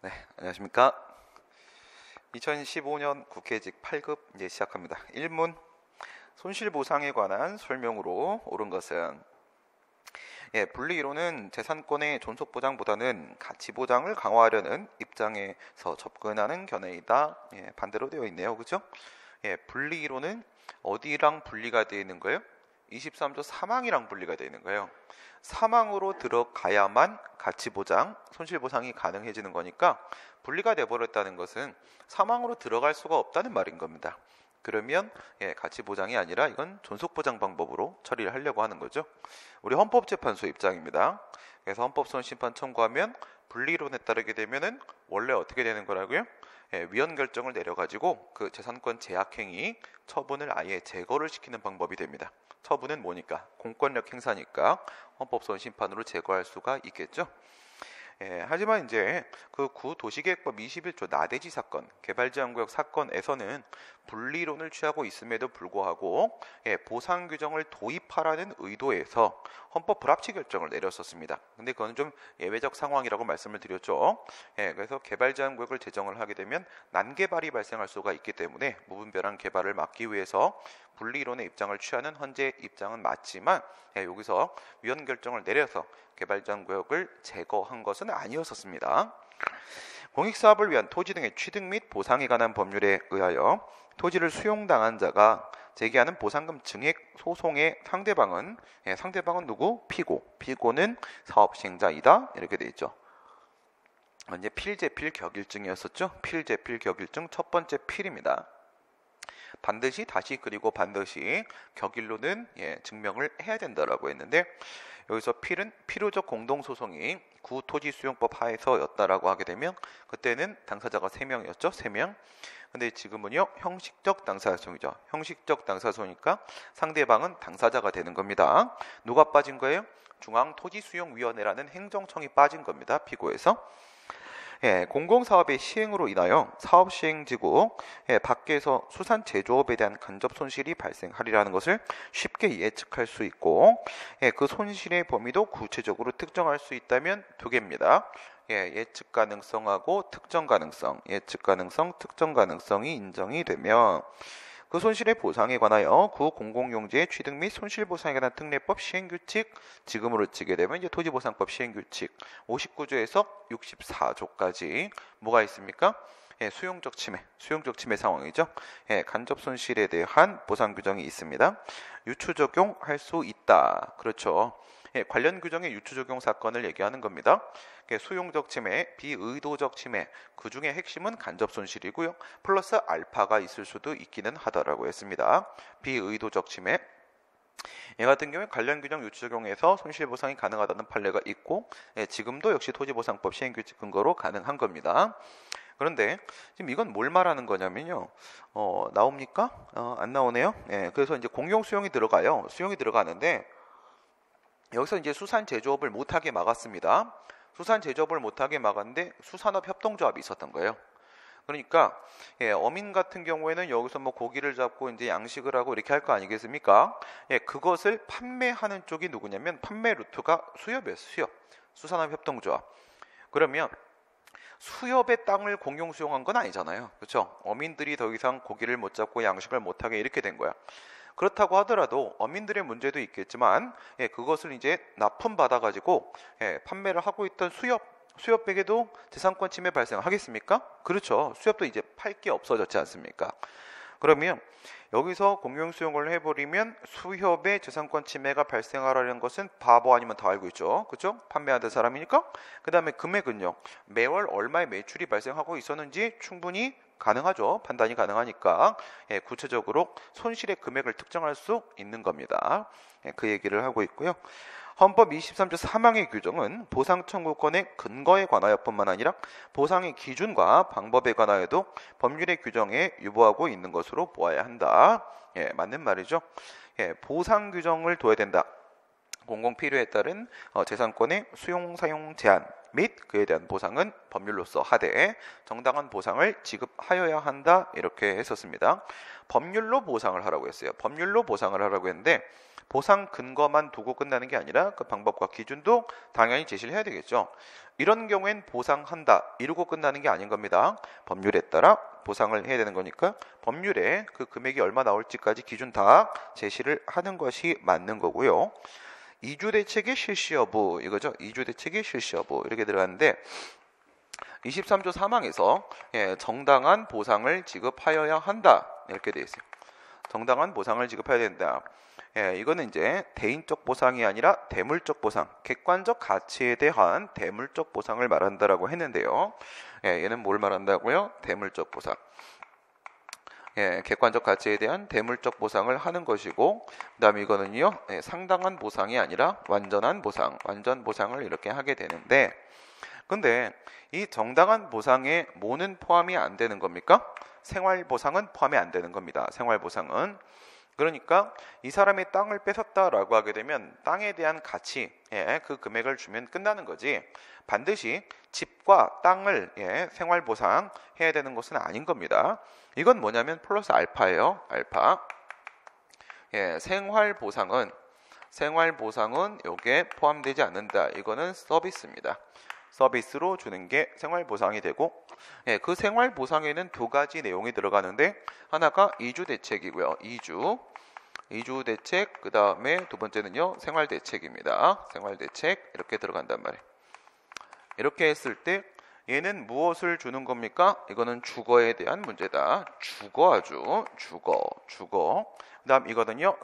네, 안녕하십니까. 2015년 국회직 8급 이제 시작합니다. 1문 손실보상에 관한 설명으로 옳은 것은 분리이론은 재산권의 존속보장보다는 가치보장을 강화하려는 입장에서 접근하는 견해이다. 반대로 되어 있네요. 그죠? 분리이론은 어디랑 분리가 되어 있는 거예요? 23조 사망이랑 분리가 되어 있는 거예요. 사망으로 들어가야만 가치보장, 손실보상이 가능해지는 거니까 분리가 돼버렸다는 것은 사망으로 들어갈 수가 없다는 말인 겁니다. 그러면 가치보장이 아니라 이건 존속보장 방법으로 처리를 하려고 하는 거죠. 우리 헌법재판소 입장입니다. 그래서 헌법소원심판 청구하면 분리이론에 따르게 되면은 원래 어떻게 되는 거라고요? 위헌 결정을 내려가지고 그 재산권 제약행위 처분을 아예 제거를 시키는 방법이 됩니다. 처분은 뭐니까? 공권력 행사니까 헌법소원 심판으로 제거할 수가 있겠죠. 하지만 이제 그 구도시계획법 21조 나대지 사건, 개발제한구역 사건에서는 분리론을 취하고 있음에도 불구하고 보상 규정을 도입하라는 의도에서 헌법 불합치 결정을 내렸었습니다. 근데 그건 좀 예외적 상황이라고 말씀을 드렸죠. 그래서 개발제한구역을 제정을 하게 되면 난개발이 발생할 수가 있기 때문에 무분별한 개발을 막기 위해서 분리론의 입장을 취하는 헌재 입장은 맞지만 여기서 위헌 결정을 내려서 개발제한구역을 제거한 것은 아니었었습니다. 공익사업을 위한 토지 등의 취득 및 보상에 관한 법률에 의하여 토지를 수용당한 자가 제기하는 보상금 증액 소송의 상대방은 누구? 피고는 사업시행자이다. 이렇게 되어 있죠. 이제 필재필 격일증이었었죠. 필재필 격일증 첫 번째 필입니다. 반드시 격일로는 증명을 해야 된다라고 했는데 여기서 필은 필요적 공동소송이 구토지수용법 하에서였다라고 하게 되면 그때는 당사자가 3명이었죠. 3명. 근데 지금은요 형식적 당사소송이죠. 형식적 당사소송이니까 상대방은 당사자가 되는 겁니다. 누가 빠진 거예요? 중앙토지수용위원회라는 행정청이 빠진 겁니다. 피고에서. 공공사업의 시행으로 인하여 사업시행지구 밖에서 수산제조업에 대한 간접 손실이 발생하리라는 것을 쉽게 예측할 수 있고 그 손실의 범위도 구체적으로 특정할 수 있다면 두 개입니다. 예측 가능성하고 특정 가능성, 예측 가능성, 특정 가능성이 인정이 되면 그 손실의 보상에 관하여 구공공용지의 취득 및 손실보상에 관한 특례법 시행규칙 지금으로 치게 되면 이제 토지보상법 시행규칙 59조에서 64조까지 뭐가 있습니까? 수용적 침해 상황이죠. 간접 손실에 대한 보상 규정이 있습니다. 유추 적용할 수 있다. 그렇죠. 관련 규정의 유추 적용 사건을 얘기하는 겁니다. 수용적 침해, 비의도적 침해, 그 중에 핵심은 간접 손실이고요. 플러스 알파가 있을 수도 있기는 하다라고 했습니다. 비의도적 침해. 얘 같은 경우에 관련 규정 유추 적용에서 손실보상이 가능하다는 판례가 있고 지금도 역시 토지보상법 시행규칙 근거로 가능한 겁니다. 그런데 지금 이건 뭘 말하는 거냐면요. 나옵니까? 안 나오네요. 그래서 이제 공용 수용이 들어가요. 수용이 들어가는데 여기서 이제 수산 제조업을 못하게 막았습니다. 수산 제조업을 못하게 막았는데 수산업 협동조합이 있었던 거예요. 그러니까 어민 같은 경우에는 여기서 뭐 고기를 잡고 이제 양식을 하고 이렇게 할 거 아니겠습니까? 그것을 판매하는 쪽이 누구냐면 판매 루트가 수협이에요. 수협. 수산업 협동조합. 그러면 수협의 땅을 공용 수용한 건 아니잖아요. 그렇죠? 어민들이 더 이상 고기를 못 잡고 양식을 못 하게 이렇게 된 거야. 그렇다고 하더라도 어민들의 문제도 있겠지만 그것을 이제 납품받아 가지고 판매를 하고 있던 수협에게도 재산권 침해 발생하겠습니까? 그렇죠. 수협도 이제 팔 게 없어졌지 않습니까? 그러면 여기서 공용 수용을 해버리면 수협의 재산권 침해가 발생하라는 것은 바보 아니면 다 알고 있죠. 그렇죠? 판매하는 사람이니까. 그 다음에 금액은요. 매월 얼마의 매출이 발생하고 있었는지 충분히 가능하죠. 판단이 가능하니까 구체적으로 손실의 금액을 특정할 수 있는 겁니다. 그 얘기를 하고 있고요. 헌법 23조 3항의 규정은 보상 청구권의 근거에 관하여뿐만 아니라 보상의 기준과 방법에 관하여도 법률의 규정에 유보하고 있는 것으로 보아야 한다. 맞는 말이죠. 보상 규정을 둬야 된다. 공공필요에 따른 재산권의 수용 사용 제한 및 그에 대한 보상은 법률로서 하되 정당한 보상을 지급하여야 한다. 이렇게 했었습니다. 법률로 보상을 하라고 했어요. 법률로 보상을 하라고 했는데 보상 근거만 두고 끝나는 게 아니라 그 방법과 기준도 당연히 제시를 해야 되겠죠. 이런 경우엔 보상한다 이러고 끝나는 게 아닌 겁니다. 법률에 따라 보상을 해야 되는 거니까 법률에 그 금액이 얼마 나올지까지 기준 다 제시를 하는 것이 맞는 거고요. 이주대책의 실시 여부 이거죠. 이주대책의 실시 여부 이렇게 들어갔는데 23조 3항에서 정당한 보상을 지급하여야 한다 이렇게 되어 있어요. 정당한 보상을 지급해야 된다. 이거는 이제 대인적 보상이 아니라 대물적 보상, 객관적 가치에 대한 대물적 보상을 말한다라고 했는데요. 얘는 뭘 말한다고요? 대물적 보상. 객관적 가치에 대한 대물적 보상을 하는 것이고, 그 다음에 이거는요, 상당한 보상이 아니라 완전한 보상, 완전 보상을 이렇게 하게 되는데, 근데 이 정당한 보상에 뭐는 포함이 안 되는 겁니까? 생활보상은 포함이 안 되는 겁니다. 생활보상은. 그러니까 이 사람이 땅을 뺏었다라고 하게 되면 땅에 대한 가치, 그 금액을 주면 끝나는 거지 반드시 집과 땅을 생활보상 해야 되는 것은 아닌 겁니다. 이건 뭐냐면 플러스 알파예요. 알파. 생활보상은 요게 포함되지 않는다. 이거는 서비스입니다. 서비스로 주는 게 생활보상이 되고 그 생활보상에는 두 가지 내용이 들어가는데 하나가 이주대책이고요. 이주대책 그 다음에 두 번째는요 생활대책입니다. 생활대책 이렇게 들어간단 말이에요. 이렇게 했을 때 얘는 무엇을 주는 겁니까? 이거는 주거에 대한 문제다. 주거 그 다음 이거는요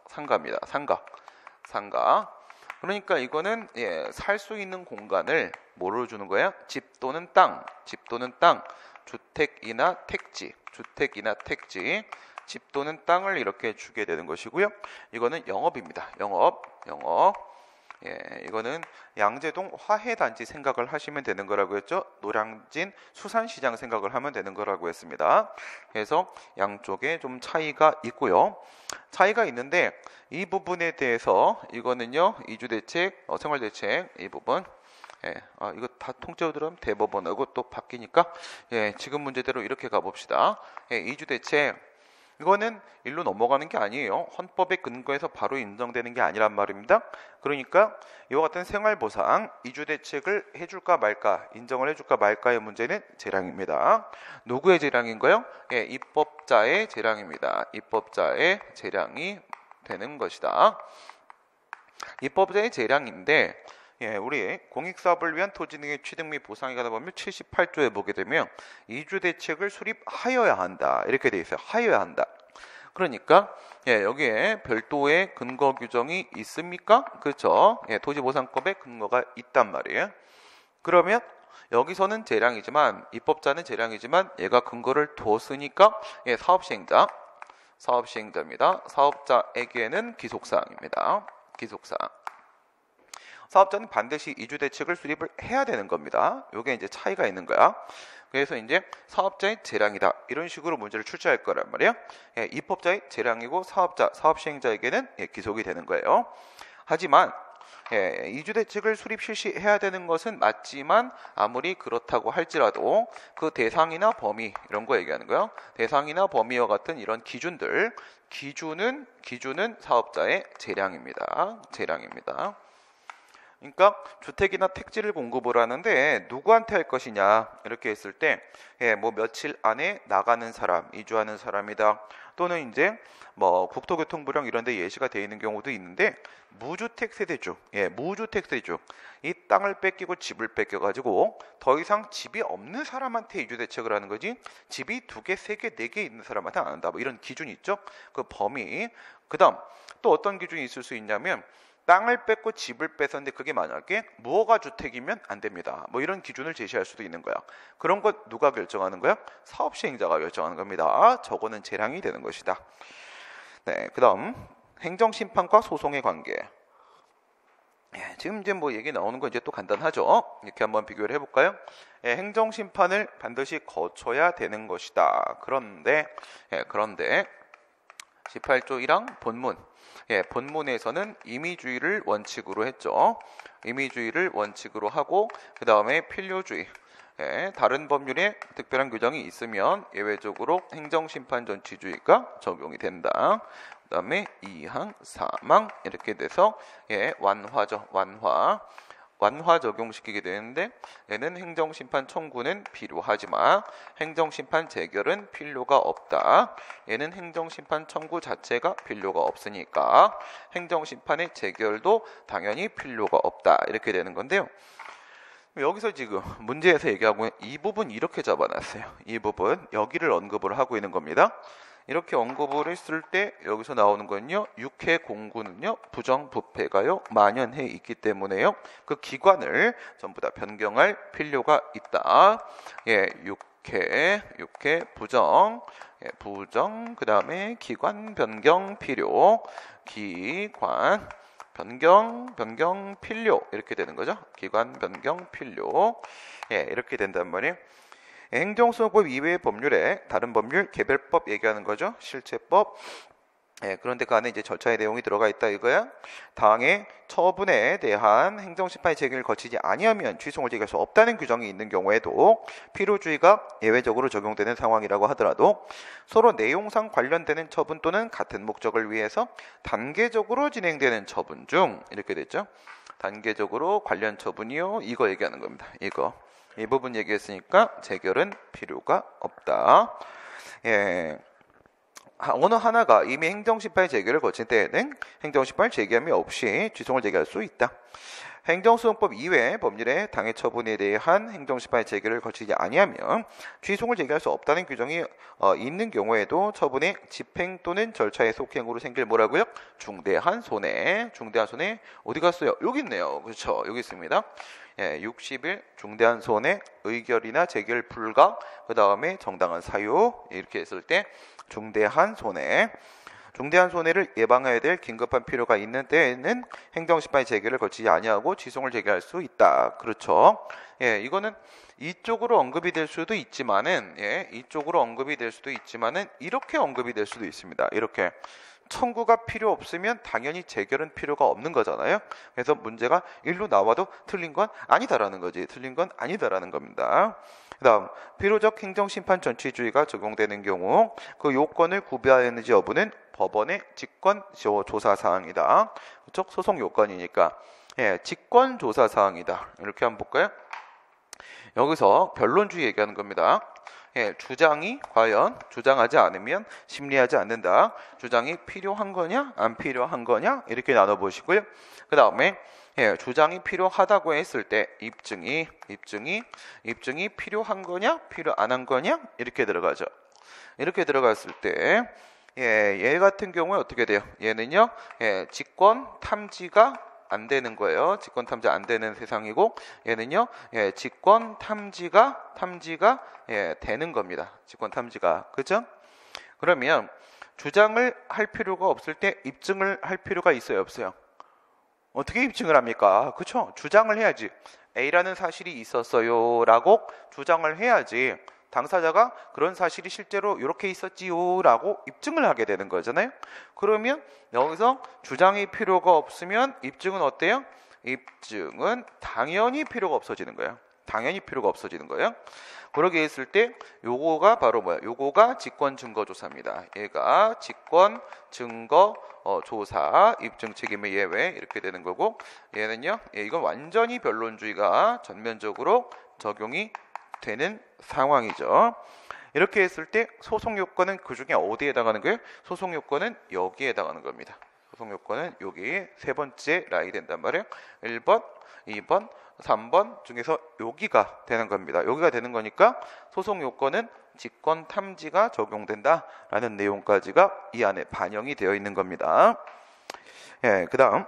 상가입니다. 상가. 그러니까 이거는 살 수 있는 공간을 뭐로 주는 거야? 집 또는 땅, 주택이나 택지, 집 또는 땅을 이렇게 주게 되는 것이고요. 이거는 영업입니다. 영업. 이거는 양재동 화훼단지 생각을 하시면 되는 거라고 했죠. 노량진 수산시장 생각을 하면 되는 거라고 했습니다. 그래서 양쪽에 좀 차이가 있고요. 차이가 있는데 이 부분에 대해서 이거는요 이주대책, 생활대책 이 부분 이거 다 통째로 들어가면 대법원하고 또 바뀌니까 지금 문제대로 이렇게 가봅시다. 이주대책 이거는 일로 넘어가는 게 아니에요. 헌법의 근거에서 바로 인정되는 게 아니란 말입니다. 그러니까 이와 같은 생활보상, 이주대책을 해줄까 말까, 인정을 해줄까 말까의 문제는 재량입니다. 누구의 재량인가요? 입법자의 재량입니다. 입법자의 재량이 되는 것이다. 입법자의 재량인데 우리 공익사업을 위한 토지 등의 취득 및 보상에 가다 보면 78조에 보게 되면 이주대책을 수립하여야 한다 이렇게 돼 있어요. 하여야 한다. 그러니까 여기에 별도의 근거 규정이 있습니까? 그렇죠. 토지보상법에 근거가 있단 말이에요. 그러면 여기서는 재량이지만 입법자는 재량이지만 얘가 근거를 뒀으니까 사업시행자입니다. 사업자에게는 기속사항입니다. 기속사항. 사업자는 반드시 이주대책을 수립을 해야 되는 겁니다. 이게 이제 차이가 있는 거야. 그래서 이제 사업자의 재량이다. 이런 식으로 문제를 출제할 거란 말이에요. 입법자의 재량이고 사업시행자에게는 기속이 되는 거예요. 하지만 이주대책을 수립 실시해야 되는 것은 맞지만 아무리 그렇다고 할지라도 그 대상이나 범위 이런 거 얘기하는 거예요. 대상이나 범위와 같은 이런 기준은 사업자의 재량입니다. 그러니까 주택이나 택지를 공급을 하는데 누구한테 할 것이냐 이렇게 했을 때 뭐 며칠 안에 나가는 사람, 이주하는 사람이다. 또는 이제 뭐 국토교통부령 이런 데 예시가 되어 있는 경우도 있는데 무주택 세대주, 이 땅을 뺏기고 집을 뺏겨가지고 더 이상 집이 없는 사람한테 이주대책을 하는 거지 집이 2개, 3개, 4개 있는 사람한테 안 한다. 뭐 이런 기준이 있죠. 그 범위. 그 다음 또 어떤 기준이 있을 수 있냐면 땅을 뺏고 집을 뺏었는데 그게 만약에 무허가 주택이면 안 됩니다. 뭐 이런 기준을 제시할 수도 있는 거야. 그런 것 누가 결정하는 거야? 사업시행자가 결정하는 겁니다. 저거는 재량이 되는 것이다. 네, 그다음 행정심판과 소송의 관계. 지금 이제 뭐 얘기 나오는 거 이제 또 간단하죠. 이렇게 한번 비교를 해볼까요? 행정심판을 반드시 거쳐야 되는 것이다. 그런데 18조 1항 본문. 본문에서는 임의주의를 원칙으로 했죠. 임의주의를 원칙으로 하고 그 다음에 필요주의. 다른 법률에 특별한 규정이 있으면 예외적으로 행정심판 전치주의가 적용이 된다. 그다음에 2항, 3항 이렇게 돼서 완화죠. 완화 적용시키게 되는데 얘는 행정심판 청구는 필요하지만 행정심판 재결은 필요가 없다. 얘는 행정심판 청구 자체가 필요가 없으니까 행정심판의 재결도 당연히 필요가 없다. 이렇게 되는 건데요. 여기서 지금 문제에서 얘기하고 있는 이 부분 이렇게 잡아놨어요. 이 부분 여기를 언급을 하고 있는 겁니다. 이렇게 언급을 했을 때 여기서 나오는 건요, 육해 공구는요 부정부패가요 만연해 있기 때문에요 그 기관을 전부 다 변경할 필요가 있다. 육해 부정, 부정, 그 다음에 기관 변경 필요, 기관 변경 필요 이렇게 되는 거죠. 기관 변경 필요 이렇게 된단 말이에요. 행정소송법 이외의 법률에 다른 법률, 개별법 얘기하는 거죠. 실체법. 그런데 그 안에 이제 절차의 내용이 들어가 있다 이거야. 당의 처분에 대한 행정심판의 재결을 거치지 아니하면 취소를 제기할 수 없다는 규정이 있는 경우에도 필요주의가 예외적으로 적용되는 상황이라고 하더라도 서로 내용상 관련되는 처분 또는 같은 목적을 위해서 단계적으로 진행되는 처분 중 이렇게 됐죠. 단계적으로 관련 처분이요. 이거 얘기하는 겁니다. 이 부분 얘기했으니까 재결은 필요가 없다. 어느 하나가 이미 행정심판의 재결을 거친 때에는 행정심판을 제기함이 없이 취소를 제기할 수 있다. 행정소송법 이외의 법률의 당해 처분에 대한 행정심판의 재결을 거치지 아니하면 취소를 제기할 수 없다는 규정이 있는 경우에도 처분의 집행 또는 절차의 속행으로 생길 뭐라고요? 중대한 손해 어디 갔어요? 여기 있네요. 그렇죠? 여기 있습니다. 60일 중대한 손해 의결이나 재결 불가 그 다음에 정당한 사유 이렇게 했을 때 중대한 손해를 예방해야 될 긴급한 필요가 있는 때에는 행정심판의 재결을 거치지 아니하고 취소를 제기할 수 있다. 그렇죠? 이거는 이쪽으로 언급이 될 수도 있지만은 이렇게 언급이 될 수도 있습니다. 이렇게 청구가 필요 없으면 당연히 재결은 필요가 없는 거잖아요. 그래서 문제가 일로 나와도 틀린 건 아니다라는 겁니다. 그 다음 필요적 행정심판 전치주의가 적용되는 경우 그 요건을 구비하였는지 여부는 법원의 직권 조사 사항이다. 그렇죠? 소송 요건이니까 직권 조사 사항이다. 이렇게 한번 볼까요? 여기서 변론주의 얘기하는 겁니다. 주장이 과연 주장하지 않으면 심리하지 않는다. 주장이 필요한 거냐 안 필요한 거냐 이렇게 나눠보시고요. 그 다음에 주장이 필요하다고 했을 때 입증이 필요한 거냐 필요 안 한 거냐 이렇게 들어가죠. 이렇게 들어갔을 때 얘 같은 경우에 어떻게 돼요? 얘는요 직권 탐지가 안 되는 거예요. 직권 탐지 안 되는 세상이고 얘는요 직권 탐지가 되는 겁니다. 직권 탐지가. 그죠? 그러면 주장을 할 필요가 없을 때 입증을 할 필요가 있어요, 없어요? 어떻게 입증을 합니까? 그렇죠? 주장을 해야지. A라는 사실이 있었어요 라고 주장을 해야지 당사자가 그런 사실이 실제로 이렇게 있었지요 라고 입증을 하게 되는 거잖아요. 그러면 여기서 주장이 필요가 없으면 입증은 어때요? 입증은 당연히 필요가 없어지는 거예요. 그러게 했을 때 요거가 바로 뭐야? 요거가 직권 증거 조사입니다. 얘가 직권 증거 조사 입증 책임의 예외 이렇게 되는 거고 얘는요. 이건 완전히 변론주의가 전면적으로 적용이 되는 상황이죠. 이렇게 했을 때 소송 요건은 그 중에 어디에 해당하는 거예요? 소송 요건은 여기에 해당하는 겁니다. 소송 요건은 여기 세 번째 라인이 된단 말이에요. 1번, 2번, 3번 중에서 여기가 되는 겁니다. 여기가 되는 거니까 소송 요건은 직권 탐지가 적용된다라는 내용까지가 이 안에 반영이 되어 있는 겁니다. 그 다음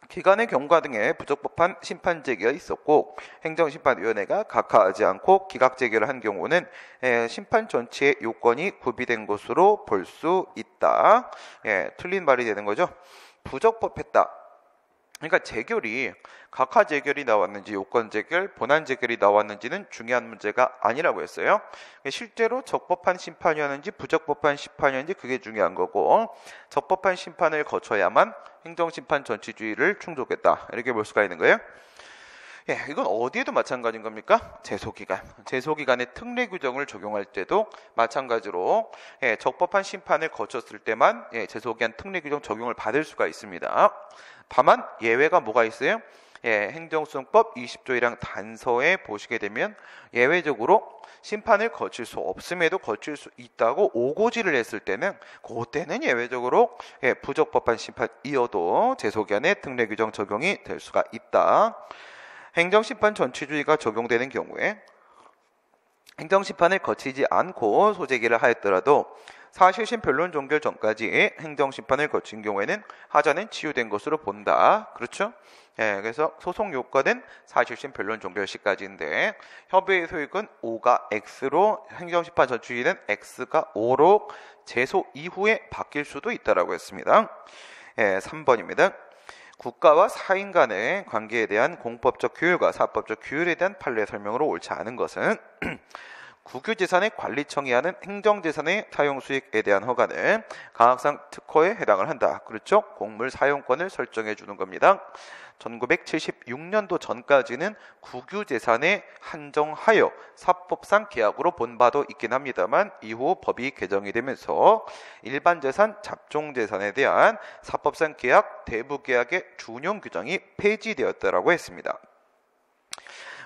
기관의 경과 등의 부적법한 심판 제기가 있었고 행정심판위원회가 각하하지 않고 기각 제기를 한 경우는 심판 전체의 요건이 구비된 것으로 볼 수 있다. 틀린 말이 되는 거죠. 부적법했다. 그러니까 재결이 각하 재결이 나왔는지 요건 재결, 본안 재결이 나왔는지는 중요한 문제가 아니라고 했어요. 실제로 적법한 심판이었는지 부적법한 심판이었는지 그게 중요한 거고 적법한 심판을 거쳐야만 행정심판 전치주의를 충족했다. 이렇게 볼 수가 있는 거예요. 예, 이건 어디에도 마찬가지인 겁니까? 제소기간. 제소기간의 특례 규정을 적용할 때도 마찬가지로 예, 적법한 심판을 거쳤을 때만 예, 제소기간 특례 규정 적용을 받을 수가 있습니다. 다만 예외가 뭐가 있어요? 예, 행정소송법 20조 1항 단서에 보시게 되면 예외적으로 심판을 거칠 수 없음에도 거칠 수 있다고 오고지를 했을 때는 그때는 예외적으로 예, 부적법한 심판이어도 제소기간의 특례 규정 적용이 될 수가 있다. 행정심판 전취주의가 적용되는 경우에 행정심판을 거치지 않고 소재기를 하였더라도 사실심 변론 종결 전까지 행정심판을 거친 경우에는 하자는 치유된 것으로 본다. 그렇죠? 예, 그래서 소송 요건은 사실심 변론 종결 시까지인데 협의의 소익은 5가 X로 행정심판 전취주의는 X가 5로 제소 이후에 바뀔 수도 있다라고 했습니다. 예, 3번입니다. 국가와 사인 간의 관계에 대한 공법적 규율과 사법적 규율에 대한 판례 설명으로 옳지 않은 것은 국유재산의 관리청이 하는 행정재산의 사용수익에 대한 허가는 강학상 특허에 해당을 한다. 그렇죠? 공물 사용권을 설정해 주는 겁니다. 1976년도 전까지는 국유재산에 한정하여 사법상 계약으로 본 바도 있긴 합니다만 이후 법이 개정이 되면서 일반재산, 잡종재산에 대한 사법상 계약, 대부계약의 준용 규정이 폐지되었다라고 했습니다.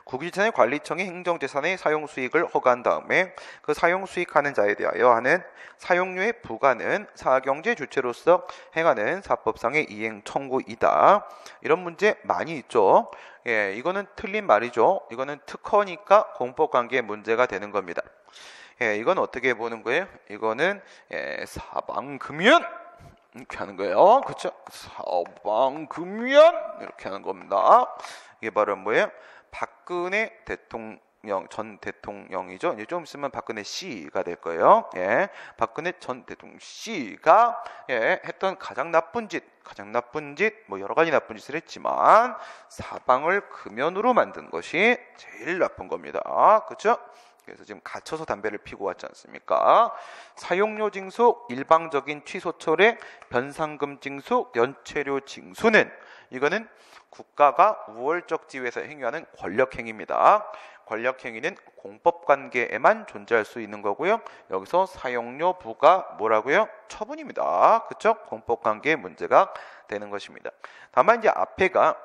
국유재산의 관리청이 행정재산의 사용수익을 허가한 다음에 그 사용수익하는 자에 대하여 하는 사용료의 부과는 사경제 주체로서 행하는 사법상의 이행 청구이다. 이런 문제 많이 있죠. 예, 이거는 틀린 말이죠. 이거는 특허니까 공법관계의 문제가 되는 겁니다. 예, 이건 어떻게 보는 거예요? 이거는 예, 사방금연 이렇게 하는 거예요. 그렇죠? 사방금연 이렇게 하는 겁니다. 이게 바로 뭐예요? 박근혜 대통령, 전 대통령이죠. 이제 좀 있으면 박근혜 씨가 될 거예요. 예, 박근혜 전 대통령 씨가 예, 했던 가장 나쁜 짓, 뭐 여러 가지 나쁜 짓을 했지만 사방을 금연으로 만든 것이 제일 나쁜 겁니다. 그렇죠? 그래서 지금 갇혀서 담배를 피고 왔지 않습니까? 사용료 징수, 일방적인 취소철의 변상금 징수, 연체료 징수는 이거는 국가가 우월적 지위에서 행위하는 권력행위입니다. 권력행위는 공법관계에만 존재할 수 있는 거고요. 여기서 사용료 부과 뭐라고요? 처분입니다. 그렇죠? 공법관계의 문제가 되는 것입니다. 다만 이제 앞에가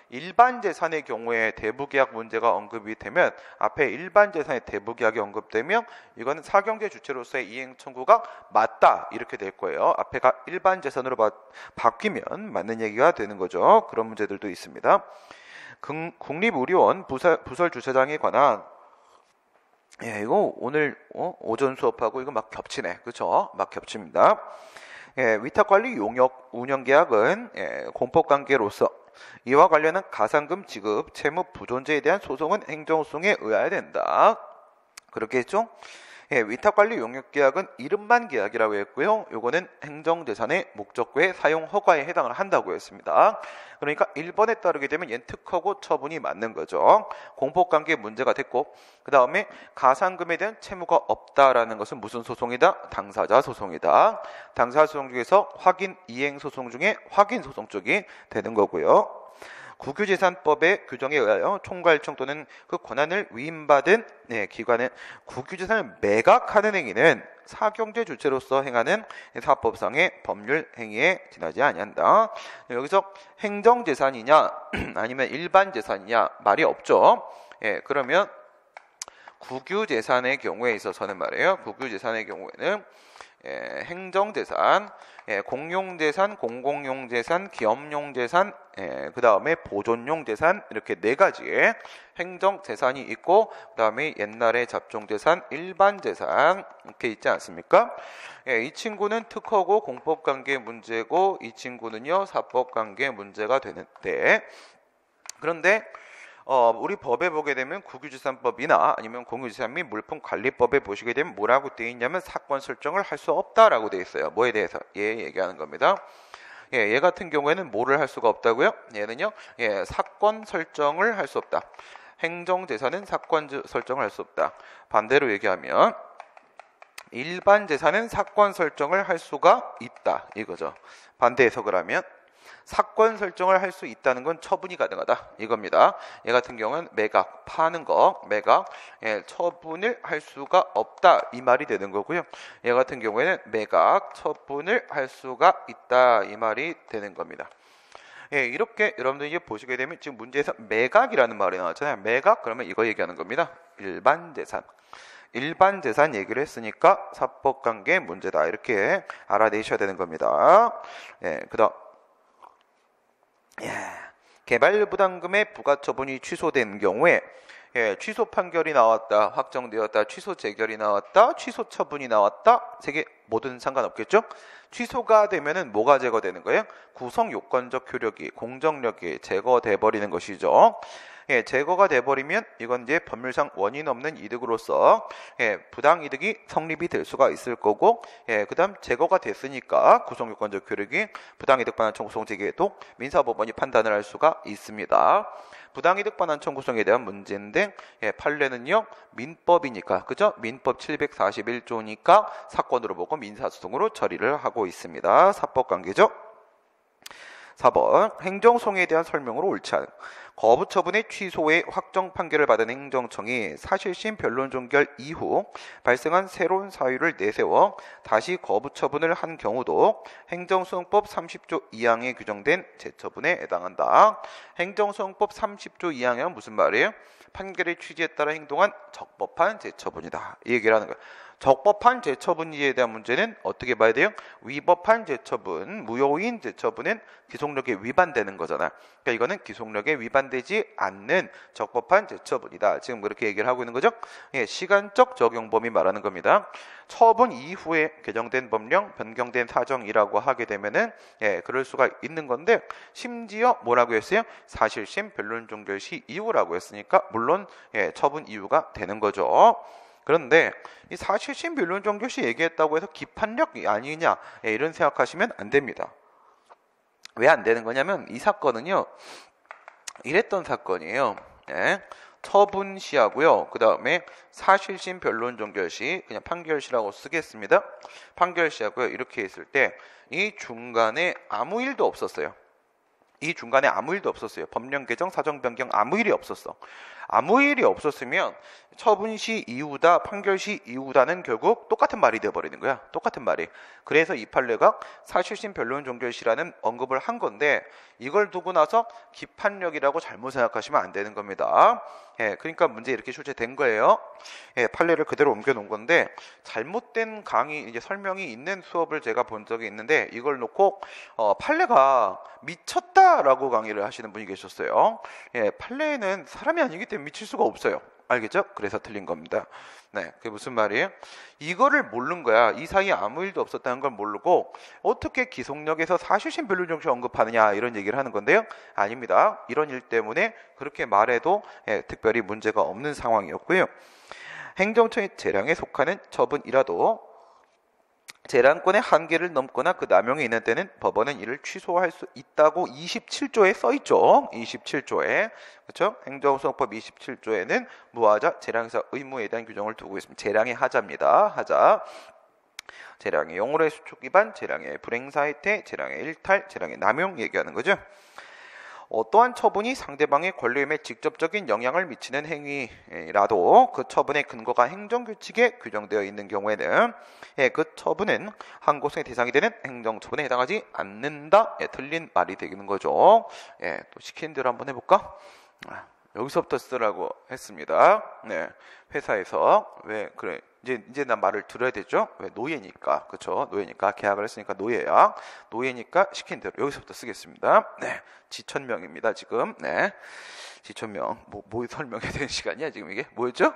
일반 재산의 경우에 대부계약 문제가 언급이 되면 앞에 일반 재산의 대부계약이 언급되면 이거는 사경제 주체로서의 이행 청구가 맞다 이렇게 될 거예요. 앞에가 일반 재산으로 바뀌면 맞는 얘기가 되는 거죠. 그런 문제들도 있습니다. 국립의료원 부설 주차장에 관한 예, 이거 오늘 오전 수업하고 이거 막 겹치네. 그렇죠? 막 겹칩니다. 예, 위탁관리 용역 운영계약은 예, 공법관계로서 이와 관련한 가산금 지급, 채무 부존재에 대한 소송은 행정소송에 의하여야 된다. 그렇게 했죠? 예, 위탁관리 용역계약은 이름만 계약이라고 했고요. 요거는 행정재산의 목적외 사용 허가에 해당을 한다고 했습니다. 그러니까 1번에 따르게 되면 얘는 특허고 처분이 맞는 거죠. 공법관계 문제가 됐고 그 다음에 가산금에 대한 채무가 없다라는 것은 무슨 소송이다? 당사자 소송이다. 당사자 소송 중에서 확인 이행 소송 중에 확인 소송 쪽이 되는 거고요. 국유재산법의 규정에 의하여 총괄청 또는 그 권한을 위임받은 기관은 국유재산을 매각하는 행위는 사경제 주체로서 행하는 사법상의 법률 행위에 지나지 아니한다. 여기서 행정재산이냐 아니면 일반재산이냐 말이 없죠. 예, 그러면 국유재산의 경우에 있어서는 말이에요. 국유재산의 경우에는 행정재산, 공용재산, 공공용재산, 기업용재산, 그 다음에 보존용재산 이렇게 네 가지의 행정재산이 있고 그 다음에 옛날에 잡종재산, 일반재산 이렇게 있지 않습니까? 이 친구는 특허고 공법관계 문제고 이 친구는요 사법관계 문제가 되는데 그런데 우리 법에 보게 되면 국유재산법이나 아니면 공유재산 및 물품관리법에 보시게 되면 뭐라고 되어 있냐면 사건 설정을 할 수 없다라고 되어 있어요. 뭐에 대해서? 얘 얘기하는 겁니다. 예, 얘 같은 경우에는 뭐를 할 수가 없다고요? 얘는요, 사건 설정을 할 수 없다. 행정재산은 사건 설정을 할 수 없다. 반대로 얘기하면 일반 재산은 사건 설정을 할 수가 있다. 이거죠. 반대 해석을 하면 사건 설정을 할 수 있다는 건 처분이 가능하다 이겁니다. 얘 같은 경우는 매각, 파는 거, 매각, 처분을 할 수가 없다 이 말이 되는 거고요. 얘 같은 경우에는 매각, 처분을 할 수가 있다 이 말이 되는 겁니다. 이렇게 여러분들이 이제 보시게 되면 지금 문제에서 매각이라는 말이 나왔잖아요. 매각 그러면 이거 얘기하는 겁니다. 일반 재산. 일반 재산 얘기를 했으니까 사법관계 문제다 이렇게 알아내셔야 되는 겁니다. 그다음 개발부담금의 부가처분이 취소된 경우에 취소 판결이 나왔다, 확정되었다, 취소 재결이 나왔다, 취소 처분이 나왔다, 세 개 뭐든 상관없겠죠? 취소가 되면은 뭐가 제거되는 거예요? 구성 요건적 효력이, 공정력이 제거돼 버리는 것이죠. 제거가 돼버리면 이건 이제 법률상 원인 없는 이득으로서 부당이득이 성립이 될 수가 있을 거고, 그 다음 제거가 됐으니까 구성요건적 효력이 부당이득 반환 청구 소송 제기에도 민사법원이 판단을 할 수가 있습니다. 부당이득 반환 청구성에 대한 문제인데 판례는요 민법이니까 그죠? 민법 741조니까 사건으로 보고 민사소송으로 처리를 하고 있습니다. 사법관계죠. 4번 행정소송에 대한 설명으로 옳지 않은 거부처분의 취소에 확정 판결을 받은 행정청이 사실심 변론 종결 이후 발생한 새로운 사유를 내세워 다시 거부처분을 한 경우도 행정소송법 30조 2항에 규정된 재처분에 해당한다. 행정소송법 30조 2항은 무슨 말이에요? 판결의 취지에 따라 행동한 적법한 재처분이다. 이 얘기를 하는 거예요. 적법한 재처분에 대한 문제는 어떻게 봐야 돼요? 위법한 재처분, 무효인 재처분은 기속력에 위반되는 거잖아. 그러니까 이거는 기속력에 위반되지 않는 적법한 재처분이다. 지금 그렇게 얘기를 하고 있는 거죠. 시간적 적용 범위 말하는 겁니다. 처분 이후에 개정된 법령, 변경된 사정이라고 하게 되면은 그럴 수가 있는 건데 심지어 뭐라고 했어요? 사실심 변론 종결 시 이후라고 했으니까 물론 처분 이유가 되는 거죠. 그런데 이 사실심 변론 종결 시 얘기했다고 해서 기판력이 아니냐 이런 생각하시면 안 됩니다. 왜 안 되는 거냐면 이 사건은요 이랬던 사건이에요. 처분 시하고요. 그 다음에 사실심 변론 종결 시 그냥 판결 시라고 쓰겠습니다. 판결 시하고요. 이렇게 했을 때 이 중간에 아무 일도 없었어요. 이 중간에 아무 일도 없었어요. 법령 개정, 사정 변경 아무 일이 없었어. 아무 일이 없었으면 처분 시 이후다, 판결 시 이후다는 결국 똑같은 말이 되어버리는 거야. 똑같은 말이. 그래서 이 판례가 사실심 변론 종결 시라는 언급을 한 건데 이걸 두고 나서 기판력이라고 잘못 생각하시면 안 되는 겁니다. 그러니까 문제 이렇게 출제된 거예요. 판례를 그대로 옮겨 놓은 건데 잘못된 강의 이제 설명이 있는 수업을 제가 본 적이 있는데 이걸 놓고 판례가 미쳤다라고 강의를 하시는 분이 계셨어요. 판례는 사람이 아니기 때문에 미칠 수가 없어요. 알겠죠? 그래서 틀린 겁니다. 그게 무슨 말이에요? 이거를 모르는 거야. 이 사이에 아무 일도 없었다는 걸 모르고 어떻게 기속력에서 사실심 변론 종결 언급하느냐 이런 얘기를 하는 건데요. 아닙니다. 이런 일 때문에 그렇게 말해도 특별히 문제가 없는 상황이었고요. 행정처의 재량에 속하는 처분이라도 재량권의 한계를 넘거나 그 남용이 있는 때는 법원은 이를 취소할 수 있다고 27조에 써있죠. 27조에. 그렇죠? 행정소송법 27조에는 무하자, 재량에서 의무에 대한 규정을 두고 있습니다. 재량의 하자입니다. 하자. 재량의 용어의 수축 위반, 재량의 불행사 혜택, 재량의 일탈, 재량의 남용 얘기하는 거죠. 어떠한 처분이 상대방의 권리임에 직접적인 영향을 미치는 행위라도 그 처분의 근거가 행정규칙에 규정되어 있는 경우에는 그 처분은 항고성의 대상이 되는 행정처분에 해당하지 않는다. 틀린 말이 되는 거죠. 또 시킨 대로 한번 해볼까? 여기서부터 쓰라고 했습니다. 회사에서 왜 그래? 이제 나 말을 들어야 되죠. 왜 노예니까, 그렇죠? 노예니까 계약을 했으니까 노예야. 노예니까 시킨 대로 여기서부터 쓰겠습니다. 지천명입니다. 지금 지천명 뭐 설명해야 되는 시간이야 지금 이게 뭐였죠?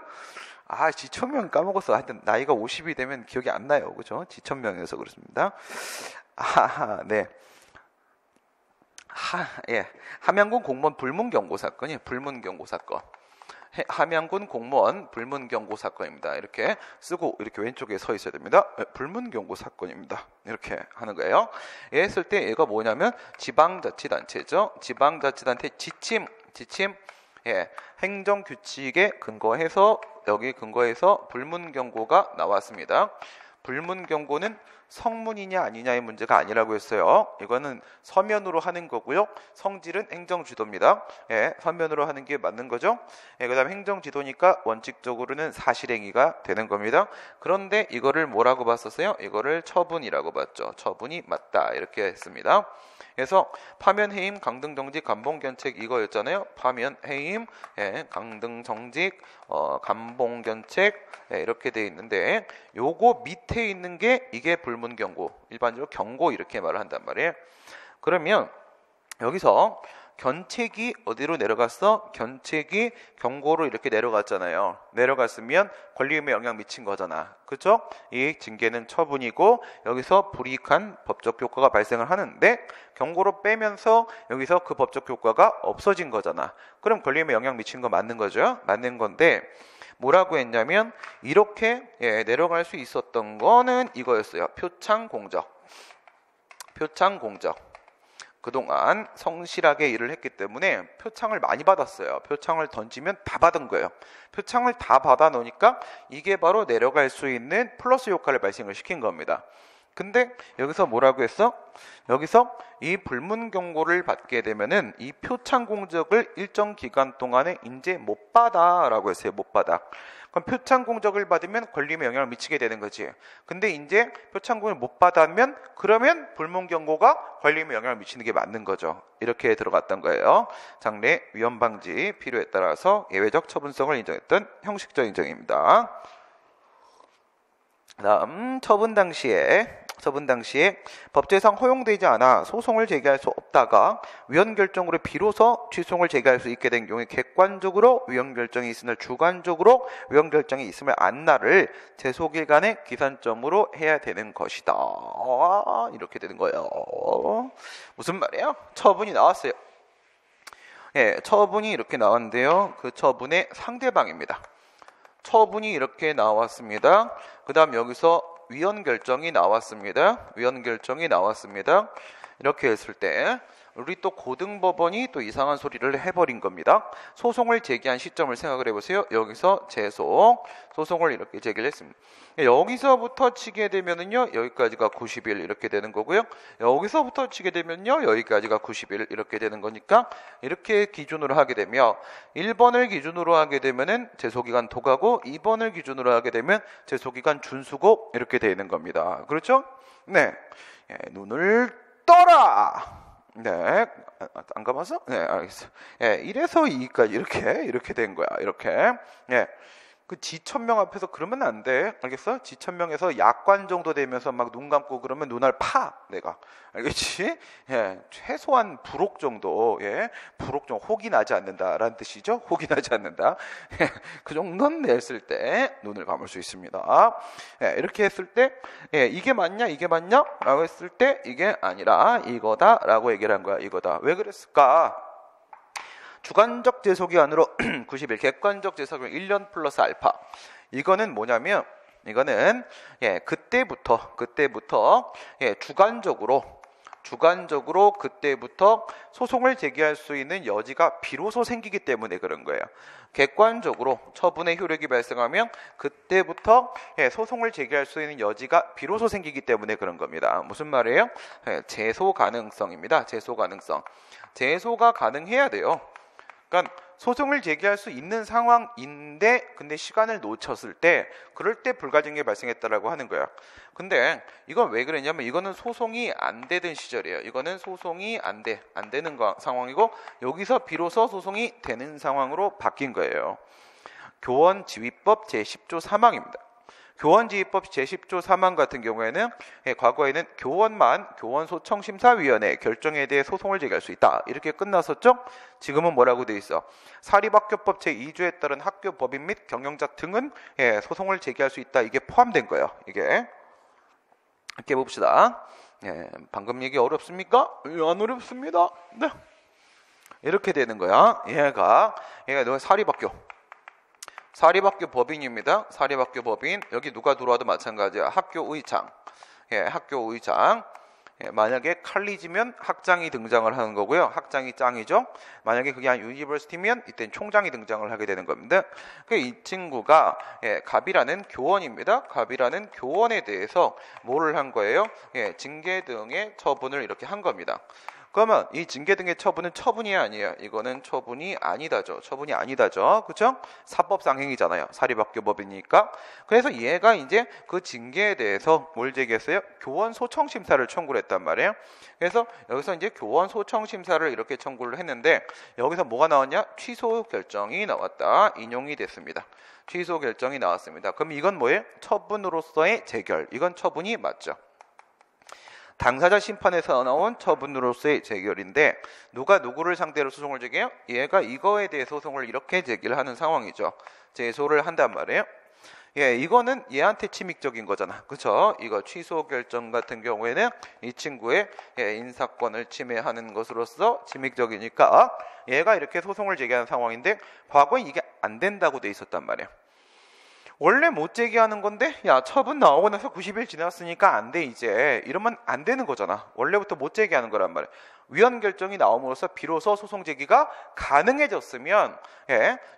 지천명 까먹었어. 하여튼 나이가 50이 되면 기억이 안 나요, 그렇죠? 지천명이어서 그렇습니다. 함양군 공무원 불문 경고 사건이 불문 경고 사건. 함양군 공무원 불문 경고 사건입니다. 이렇게 쓰고 이렇게 왼쪽에 서 있어야 됩니다. 불문 경고 사건입니다. 이렇게 하는 거예요. 했을 때 얘가 뭐냐면 지방자치단체죠. 지방자치단체 지침 행정규칙에 근거해서 여기 근거해서 불문 경고가 나왔습니다. 불문 경고는 성문이냐 아니냐의 문제가 아니라고 했어요. 이거는 서면으로 하는 거고요. 성질은 행정지도입니다. 예, 서면으로 하는 게 맞는 거죠. 예, 그 다음 행정지도니까 원칙적으로는 사실행위가 되는 겁니다. 그런데 이거를 뭐라고 봤었어요? 이거를 처분이라고 봤죠. 처분이 맞다 이렇게 했습니다. 그래서 파면, 해임, 강등, 정직, 감봉, 견책 이거였잖아요. 파면, 해임, 예, 강등, 정직, 감봉, 견책 예, 이렇게 돼 있는데 요거 밑에 있는 게 이게 불문 경고, 일반적으로 경고 이렇게 말을 한단 말이에요. 그러면 여기서 견책이 어디로 내려갔어? 견책이 경고로 이렇게 내려갔잖아요. 내려갔으면 권리의무에 영향 미친 거잖아. 그렇죠? 이 징계는 처분이고 여기서 불이익한 법적 효과가 발생을 하는데 경고로 빼면서 여기서 그 법적 효과가 없어진 거잖아. 그럼 권리의무에 영향 미친 거 맞는 거죠? 맞는 건데 뭐라고 했냐면 이렇게 내려갈 수 있었던 거는 이거였어요. 표창공적. 표창공적. 그동안 성실하게 일을 했기 때문에 표창을 많이 받았어요. 표창을 던지면 다 받은 거예요. 표창을 다 받아 놓으니까 이게 바로 내려갈 수 있는 플러스 효과를 발생을 시킨 겁니다. 근데 여기서 뭐라고 했어? 여기서 이 불문 경고를 받게 되면은 이 표창 공적을 일정 기간 동안에 이제 못 받아라고 했어요. 못 받아. 그럼 표창 공적을 받으면 권리의무에 영향을 미치게 되는 거지. 근데 이제 표창 공을 못 받으면 그러면 불문 경고가 권리의무에 영향을 미치는 게 맞는 거죠. 이렇게 들어갔던 거예요. 장래 위헌 방지 필요에 따라서 예외적 처분성을 인정했던 형식적 인정입니다. 다음 처분 당시에 법제상 허용되지 않아 소송을 제기할 수 없다가 위헌 결정으로 비로소 취소를 제기할 수 있게 된 경우에 객관적으로 위헌 결정이 있으나 주관적으로 위헌 결정이 있음을 안나를 제소기간의 기산점으로 해야 되는 것이다. 이렇게 되는 거예요. 무슨 말이에요? 처분이 나왔어요. 예, 처분이 이렇게 나왔는데요. 그 처분의 상대방입니다. 처분이 이렇게 나왔습니다. 그 다음 여기서 위헌 결정이 나왔습니다. 위헌 결정이 나왔습니다. 이렇게 했을 때 우리 또 고등법원이 또 이상한 소리를 해버린 겁니다. 소송을 제기한 시점을 생각을 해보세요. 여기서 소송을 이렇게 제기를 했습니다. 여기서부터 치게 되면은요 여기까지가 90일 이렇게 되는 거고요. 여기서부터 치게 되면요 여기까지가 90일 이렇게 되는 거니까 이렇게 기준으로 하게 되면 1번을 기준으로 하게 되면은 제소기간 도가고 2번을 기준으로 하게 되면 제소기간 준수고 이렇게 되는 겁니다. 그렇죠? 네, 눈을 떠라. 네, 안 감아서? 네, 알겠어. 예, 1에서 2까지 이렇게 된 거야. 이렇게. 예. 그 지천명 앞에서 그러면 안 돼. 알겠어? 지천명에서 약관 정도 되면서 막 눈 감고 그러면 눈알 파. 내가. 알겠지? 예. 최소한 부록 정도. 예. 부록 정도 혹이 나지 않는다라는 뜻이죠. 혹이 나지 않는다. 예. 그 정도는 냈을 때 눈을 감을 수 있습니다. 예. 이렇게 했을 때 예, 이게 맞냐? 이게 맞냐? 라고 했을 때 이게 아니라 이거다라고 얘기를 한 거야. 이거다. 왜 그랬을까? 주관적 제소기간으로 90일, 객관적 제소기간 1년 플러스 알파. 이거는 뭐냐면 이거는 그때부터 주관적으로 그때부터 소송을 제기할 수 있는 여지가 비로소 생기기 때문에 그런 거예요. 객관적으로 처분의 효력이 발생하면 그때부터 소송을 제기할 수 있는 여지가 비로소 생기기 때문에 그런 겁니다. 무슨 말이에요? 제소 가능성입니다. 제소 가능성. 제소가 가능해야 돼요. 그러니까 소송을 제기할 수 있는 상황인데 근데 시간을 놓쳤을 때 그럴 때 불가증이 발생했다라고 하는 거야. 근데 이건 왜 그랬냐면 이거는 소송이 안 되던 시절이에요. 이거는 소송이 안 되는 상황이고 여기서 비로소 소송이 되는 상황으로 바뀐 거예요. 교원지휘법 제10조 3항입니다. 교원지휘법 제10조 3항 같은 경우에는 과거에는 교원소청심사위원회 결정에 대해 소송을 제기할 수 있다. 이렇게 끝났었죠? 지금은 뭐라고 돼 있어? 사립학교법 제2조에 따른 학교 법인 및 경영자 등은 소송을 제기할 수 있다. 이게 포함된 거예요. 이게. 이렇게 봅시다. 방금 얘기 어렵습니까? 안 어렵습니다. 네. 이렇게 되는 거야. 얘가 너 사립학교 법인입니다. 사립학교 법인. 여기 누가 들어와도 마찬가지야. 학교 의장. 학교 의장. 만약에 칼리지면 학장이 등장을 하는 거고요. 학장이 짱이죠. 만약에 그게 한 유니버시티면 이때는 총장이 등장을 하게 되는 겁니다. 이 친구가 갑이라는 교원입니다. 갑이라는 교원에 대해서 뭐를 한 거예요? 징계 등의 처분을 이렇게 한 겁니다. 그러면 이 징계 등의 처분은 처분이 아니에요. 이거는 처분이 아니다죠. 처분이 아니다죠. 그죠? 사법상 행위잖아요. 사립학교법이니까. 그래서 얘가 이제 그 징계에 대해서 뭘 제기했어요? 교원 소청 심사를 청구를 했단 말이에요. 그래서 여기서 이제 교원 소청 심사를 이렇게 청구를 했는데 여기서 뭐가 나왔냐? 취소 결정이 나왔다. 인용이 됐습니다. 취소 결정이 나왔습니다. 그럼 이건 뭐예요? 처분으로서의 재결. 이건 처분이 맞죠. 당사자 심판에서 나온 처분으로서의 재결인데 누가 누구를 상대로 소송을 제기해요? 얘가 이거에 대해 소송을 이렇게 제기를 하는 상황이죠. 제소를 한단 말이에요. 이거는 얘한테 침입적인 거잖아. 그쵸? 이거 취소 결정 같은 경우에는 이 친구의 인사권을 침해하는 것으로서 침입적이니까 얘가 이렇게 소송을 제기하는 상황인데 과거에 이게 안 된다고 돼 있었단 말이에요. 원래 못 제기하는 건데 야 처분 나오고 나서 90일 지났으니까 안 돼 이제 이러면 안 되는 거잖아. 원래부터 못 제기하는 거란 말이야. 위헌 결정이 나옴으로써 비로소 소송 제기가 가능해졌으면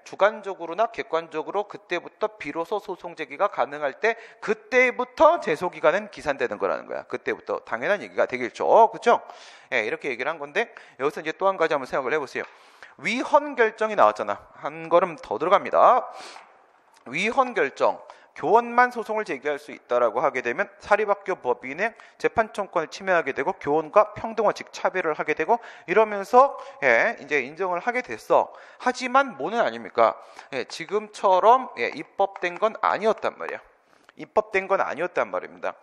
주관적으로나 객관적으로 그때부터 비로소 소송 제기가 가능할 때 그때부터 제소 기간은 기산되는 거라는 거야. 그때부터 당연한 얘기가 되겠죠. 그렇죠? 이렇게 얘기를 한 건데 여기서 이제 또 한 가지 한번 생각을 해보세요. 위헌 결정이 나왔잖아. 한 걸음 더 들어갑니다. 위헌 결정, 교원만 소송을 제기할 수 있다라고 하게 되면 사립학교 법인의 재판청권을 침해하게 되고 교원과 평등화 즉 차별을 하게 되고 이러면서 이제 인정을 하게 됐어. 하지만 뭐는 아닙니까? 지금처럼 입법된 건 아니었단 말이야. 입법된 건 아니었단 말입니다.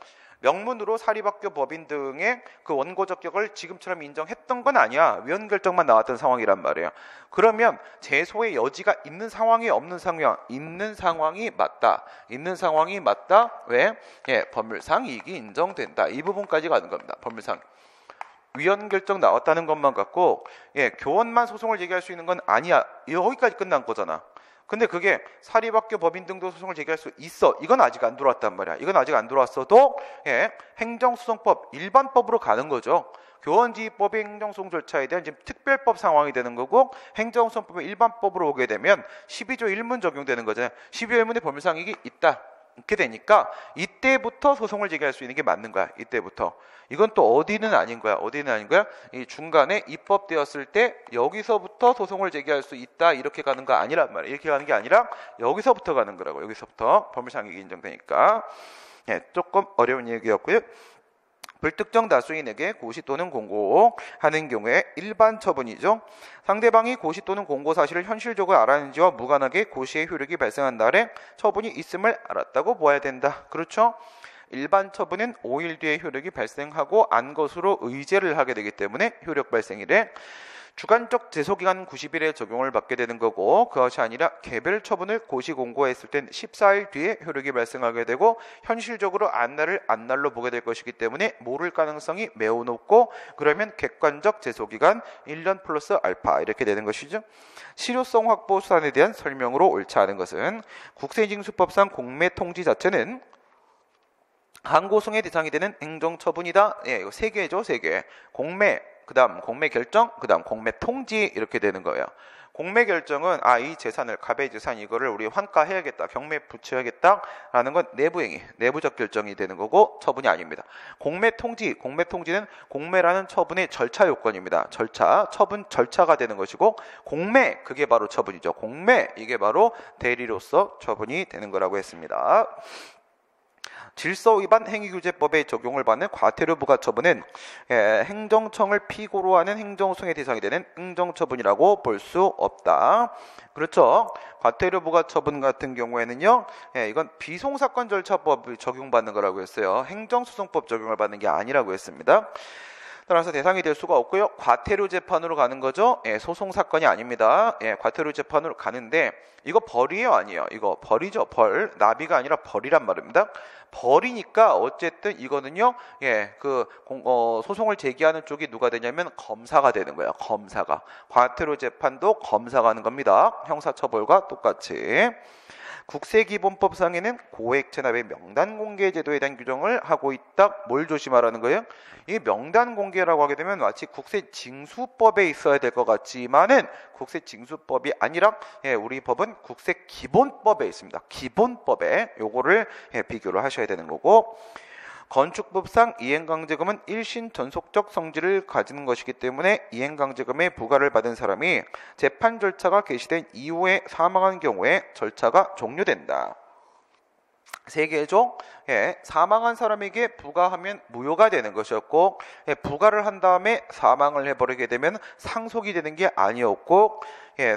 명문으로 사립학교 법인 등의 그 원고 적격을 지금처럼 인정했던 건 아니야. 위헌 결정만 나왔던 상황이란 말이에요. 그러면 제소의 여지가 있는 상황이 없는 상황, 있는 상황이 맞다. 있는 상황이 맞다. 왜? 법률상 이익이 인정된다. 이 부분까지 가는 겁니다. 법률상. 위헌 결정 나왔다는 것만 갖고 교원만 소송을 제기할 수 있는 건 아니야. 여기까지 끝난 거잖아. 근데 그게 사립학교 법인 등도 소송을 제기할 수 있어. 이건 아직 안 들어왔단 말이야. 이건 아직 안 들어왔어도 행정소송법 일반법으로 가는 거죠. 교원지휘법의 행정소송 절차에 대한 지금 특별법 상황이 되는 거고 행정소송법의 일반법으로 오게 되면 12조 1문 적용되는 거잖아요. 12조 1문에 법률상 이익이 있다. 이렇게 되니까 이때부터 소송을 제기할 수 있는 게 맞는 거야. 이때부터. 이건 또 어디는 아닌 거야. 어디는 아닌 거야. 이 중간에 입법되었을 때 여기서부터 소송을 제기할 수 있다. 이렇게 가는 거 아니란 말이야. 이렇게 가는 게 아니라 여기서부터 가는 거라고. 여기서부터 법률상이익이 인정되니까. 조금 어려운 얘기였고요. 불특정 다수인에게 고시 또는 공고하는 경우에 일반 처분이죠. 상대방이 고시 또는 공고 사실을 현실적으로 알았는지와 무관하게 고시의 효력이 발생한 날에 처분이 있음을 알았다고 보아야 된다. 그렇죠? 일반 처분은 5일 뒤에 효력이 발생하고 안 것으로 의제를 하게 되기 때문에 효력 발생일에 주관적 제소기간 90일에 적용을 받게 되는 거고 그것이 아니라 개별 처분을 고시 공고했을 땐 14일 뒤에 효력이 발생하게 되고 현실적으로 안날을 안날로 보게 될 것이기 때문에 모를 가능성이 매우 높고 그러면 객관적 제소기간 1년 플러스 알파 이렇게 되는 것이죠. 실효성 확보 수단에 대한 설명으로 옳지 않은 것은 국세징수법상 공매 통지 자체는 항고송의 대상이 되는 행정처분이다. 이거 세 개죠. 세 개. 공매 그 다음 공매 결정, 그 다음 공매 통지 이렇게 되는 거예요. 공매 결정은 이 재산을 갑의 재산 이거를 우리 환가해야겠다, 경매 붙여야겠다라는 건 내부행위, 내부적 결정이 되는 거고 처분이 아닙니다. 공매 통지는 공매라는 처분의 절차 요건입니다. 처분 절차가 되는 것이고 공매 그게 바로 처분이죠. 공매 이게 바로 대리로서 처분이 되는 거라고 했습니다. 질서위반 행위규제법에 적용을 받는 과태료 부과처분은 행정청을 피고로 하는 행정소송의 대상이 되는 행정처분이라고 볼 수 없다. 그렇죠. 과태료 부과처분 같은 경우에는요, 이건 비송사건 절차법 적용받는 거라고 했어요. 행정소송법 적용을 받는 게 아니라고 했습니다. 따라서 대상이 될 수가 없고요. 과태료 재판으로 가는 거죠. 소송 사건이 아닙니다. 과태료 재판으로 가는데 이거 벌이에요, 아니에요? 이거 벌이죠. 벌. 나비가 아니라 벌이란 말입니다. 벌이니까 어쨌든 이거는요. 소송을 제기하는 쪽이 누가 되냐면 검사가 되는 거예요. 검사가. 과태료 재판도 검사가 하는 겁니다. 형사처벌과 똑같이. 국세기본법상에는 고액 체납의 명단 공개 제도에 대한 규정을 하고 있다. 뭘 조심하라는 거예요? 이 명단 공개라고 하게 되면 마치 국세징수법에 있어야 될 것 같지만은 국세징수법이 아니라 우리 법은 국세기본법에 있습니다. 기본법에 요거를 비교를 하셔야 되는 거고, 건축법상 이행강제금은 일신 전속적 성질을 가지는 것이기 때문에 이행강제금의 부과를 받은 사람이 재판 절차가 개시된 이후에 사망한 경우에 절차가 종료된다. 세계죠. 사망한 사람에게 부과하면 무효가 되는 것이었고, 부과를 한 다음에 사망을 해버리게 되면 상속이 되는 게 아니었고,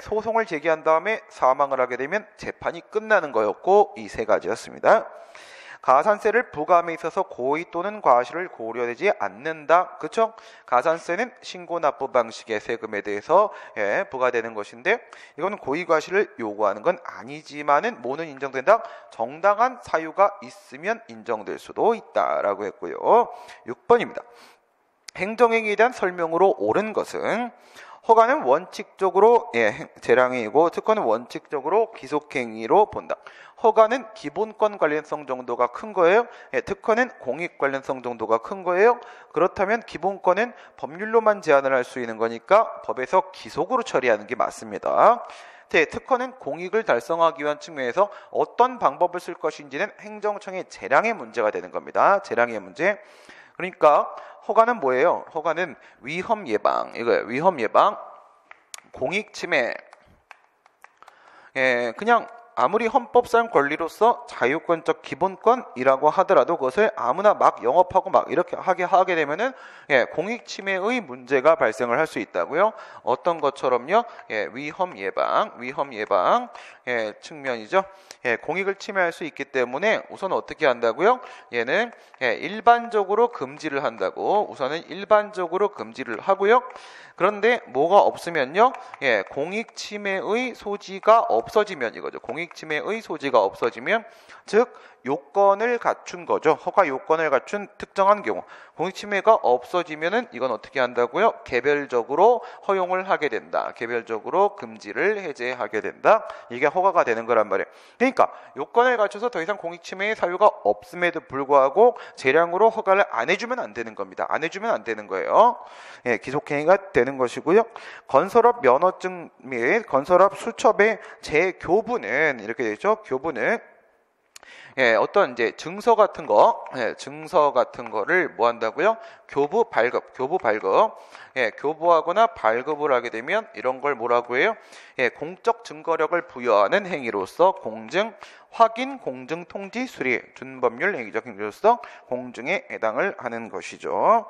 소송을 제기한 다음에 사망을 하게 되면 재판이 끝나는 거였고, 이 세 가지였습니다. 가산세를 부과함에 있어서 고의 또는 과실을 고려되지 않는다. 그렇죠? 가산세는 신고 납부 방식의 세금에 대해서 부과되는 것인데, 이거는 고의 과실을 요구하는 건 아니지만은 뭐는 인정된다? 정당한 사유가 있으면 인정될 수도 있다라고 했고요. 6번입니다. 행정행위에 대한 설명으로 옳은 것은 허가는 원칙적으로 재량행위고 특허는 원칙적으로 기속행위로 본다. 허가는 기본권 관련성 정도가 큰 거예요. 특허는 공익 관련성 정도가 큰 거예요. 그렇다면 기본권은 법률로만 제한을 할 수 있는 거니까 법에서 기속으로 처리하는 게 맞습니다. 특허는 공익을 달성하기 위한 측면에서 어떤 방법을 쓸 것인지는 행정청의 재량의 문제가 되는 겁니다. 재량의 문제. 그러니까 허가는 뭐예요? 허가는 위험 예방, 이거예요. 위험 예방, 공익 침해. 그냥 아무리 헌법상 권리로서 자유권적 기본권이라고 하더라도 그것을 아무나 막 영업하고 막 이렇게 하게 되면은 공익 침해의 문제가 발생을 할 수 있다고요. 어떤 것처럼요? 위험 예방 측면이죠. 공익을 침해할 수 있기 때문에 우선 어떻게 한다고요? 얘는 일반적으로 금지를 한다고. 우선은 일반적으로 금지를 하고요. 그런데 뭐가 없으면요, 공익 침해의 소지가 없어지면 이거죠. 공익 침해의 소지가 없어지면, 즉 요건을 갖춘 거죠. 허가 요건을 갖춘 특정한 경우 공익 침해가 없어지면은 이건 어떻게 한다고요? 개별적으로 허용을 하게 된다. 개별적으로 금지를 해제하게 된다. 이게 허가가 되는 거란 말이에요. 그러니까 요건을 갖춰서 더 이상 공익 침해의 사유가 없음에도 불구하고 재량으로 허가를 안 해주면 안 되는 겁니다. 안 해주면 안 되는 거예요. 기속행위가 되는 것이고요. 건설업 면허증 및 건설업 수첩의 재교부는 이렇게 되죠. 교부는 어떤 이제 증서 같은 거를 뭐 한다고요? 교부 발급. 교부하거나 발급을 하게 되면 이런 걸 뭐라고 해요? 공적 증거력을 부여하는 행위로서 공증, 확인, 공증, 통지, 수리, 준법률 행위적 행위로서 공증에 해당을 하는 것이죠.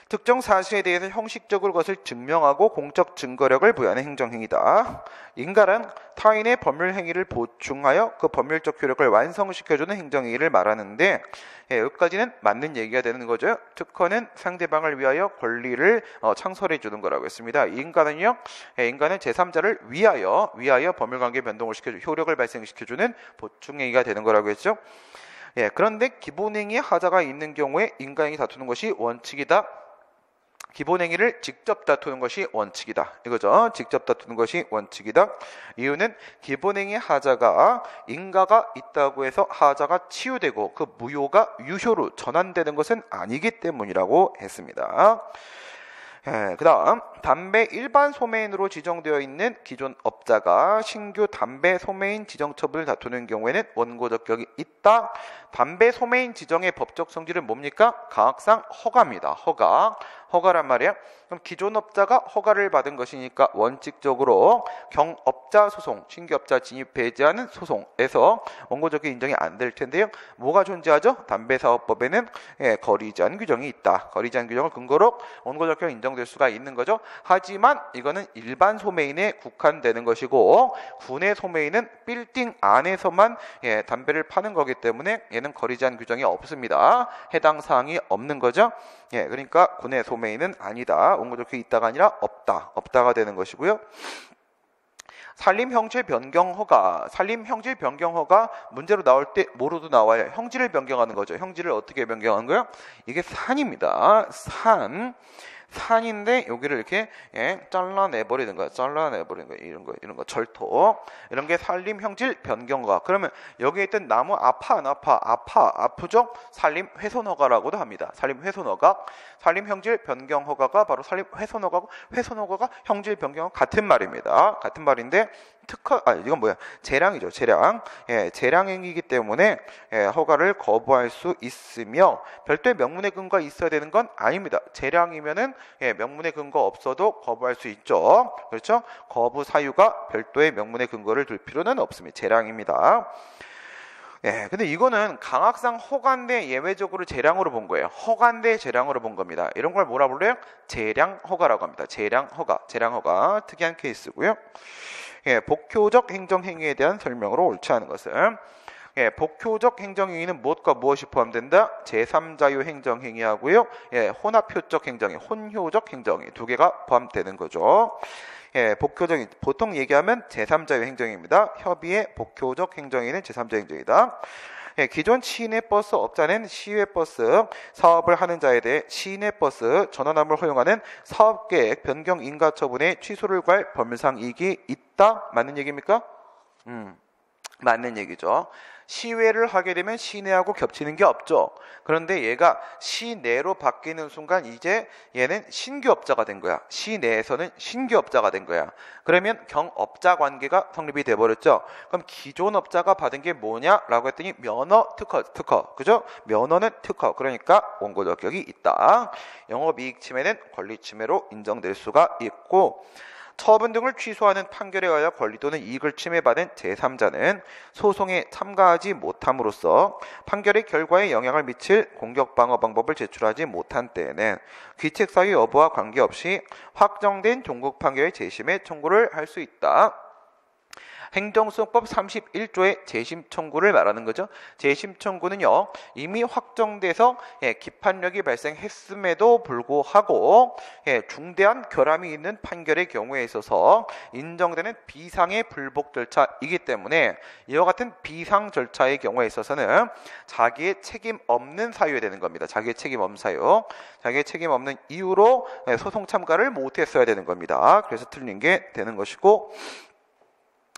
특정 사실에 대해서 형식적으로 그것을 증명하고 공적 증거력을 부여하는 행정행위다. 인가란 타인의 법률 행위를 보충하여 그 법률적 효력을 완성시켜주는 행정행위를 말하는데, 여기까지는 맞는 얘기가 되는 거죠. 특허는 상대방을 위하여 권리를 창설해 주는 거라고 했습니다. 인가는요, 인가는 제3자를 위하여 법률관계 변동을 효력을 발생시켜주는 보충행위가 되는 거라고 했죠. 그런데 기본행위 하자가 있는 경우에 인가행위 다투는 것이 원칙이다. 기본행위를 직접 다투는 것이 원칙이다. 이거죠. 직접 다투는 것이 원칙이다. 이유는 기본행위 하자가 인가가 있다고 해서 하자가 치유되고 그 무효가 유효로 전환되는 것은 아니기 때문이라고 했습니다. 그 다음 담배 일반 소매인으로 지정되어 있는 기존 업자가 신규 담배 소매인 지정 처분을 다투는 경우에는 원고적 격이 있다. 담배 소매인 지정의 법적 성질은 뭡니까? 가학상 허가입니다. 허가란 말이야. 그럼 기존 업자가 허가를 받은 것이니까 원칙적으로 경업자 소송, 신규 업자 진입 배제하는 소송에서 원고적 격 인정이 안 될 텐데요. 뭐가 존재하죠? 담배사업법에는 거리 제한 규정이 있다. 거리 제한 규정을 근거로 원고적 격 인정될 수가 있는 거죠. 하지만 이거는 일반 소매인에 국한되는 것이고, 군의 소매인은 빌딩 안에서만 담배를 파는 거기 때문에 얘는 거리 제한 규정이 없습니다. 해당 사항이 없는 거죠. 그러니까 군의 소매인은 아니다. 원고적 격이 있다가 아니라 없다가 되는 것이고요. 산림 형질 변경 허가. 산림 형질 변경 허가 문제로 나올 때 뭐로도 나와요? 형질을 변경하는 거죠. 형질을 어떻게 변경하는 거예요? 이게 산입니다. 산인데 여기를 이렇게 잘라내버리는 거야. 이런 거 절토 이런 게 산림 형질 변경허가. 그러면 여기에 있던 나무 안 아프죠? 산림 훼손허가라고도 합니다. 산림 훼손허가, 산림 형질 변경허가가 바로 산림 훼손허가고, 훼손허가가 형질 변경허가 같은 말입니다. 같은 말인데 이건 뭐야? 재량이죠. 재량. 재량행위이기 때문에 허가를 거부할 수 있으며 별도의 명문의 근거가 있어야 되는 건 아닙니다. 재량이면은 명문의 근거 없어도 거부할 수 있죠. 그렇죠? 거부 사유가 별도의 명문의 근거를 둘 필요는 없습니다. 재량입니다. 근데 이거는 강학상 허가인데 예외적으로 재량으로 본 거예요. 허가인데 재량으로 본 겁니다. 이런 걸 뭐라 불러요? 재량허가라고 합니다. 재량허가. 특이한 케이스고요. 복효적 행정행위에 대한 설명으로 옳지 않은 것은 복효적 행정행위는 무엇과 무엇이 포함된다? 제3자유 행정행위하고요. 혼합효적 행정행위, 혼효적 행정행위 두 개가 포함되는 거죠. 복효적, 보통 얘기하면 제3자유 행정행위입니다. 협의의 복효적 행정행위는 제3자유 행정이다. 기존 시내버스 업자는 시외버스 사업을 하는 자에 대해 시내버스 전원함을 허용하는 사업계획 변경 인가 처분에 취소를 구할 법률상이익이 있다. 맞는 얘기입니까? 맞는 얘기죠. 시외를 하게 되면 시내하고 겹치는 게 없죠. 그런데 얘가 시내로 바뀌는 순간 이제 얘는 신규업자가 된 거야. 시내에서는 신규업자가 된 거야. 그러면 경업자 관계가 성립이 돼버렸죠. 그럼 기존 업자가 받은 게 뭐냐라고 했더니 면허 특허. 그죠? 면허는 특허. 그러니까 원고 적격이 있다. 영업이익 침해는 권리 침해로 인정될 수가 있고, 처분 등을 취소하는 판결에 의하여 권리 또는 이익을 침해받은 제3자는 소송에 참가하지 못함으로써 판결의 결과에 영향을 미칠 공격 방어 방법을 제출하지 못한 때에는 귀책 사유 여부와 관계없이 확정된 종국 판결의 재심에 청구를 할 수 있다. 행정소송법 31조의 재심 청구를 말하는 거죠. 재심 청구는요, 이미 확정돼서 기판력이 발생했음에도 불구하고 중대한 결함이 있는 판결의 경우에 있어서 인정되는 비상의 불복 절차이기 때문에 이와 같은 비상 절차의 경우에 있어서는 자기의 책임 없는 사유에 되는 겁니다. 자기의 책임 없는 사유, 자기의 책임 없는 이유로 소송 참가를 못했어야 되는 겁니다. 그래서 틀린 게 되는 것이고,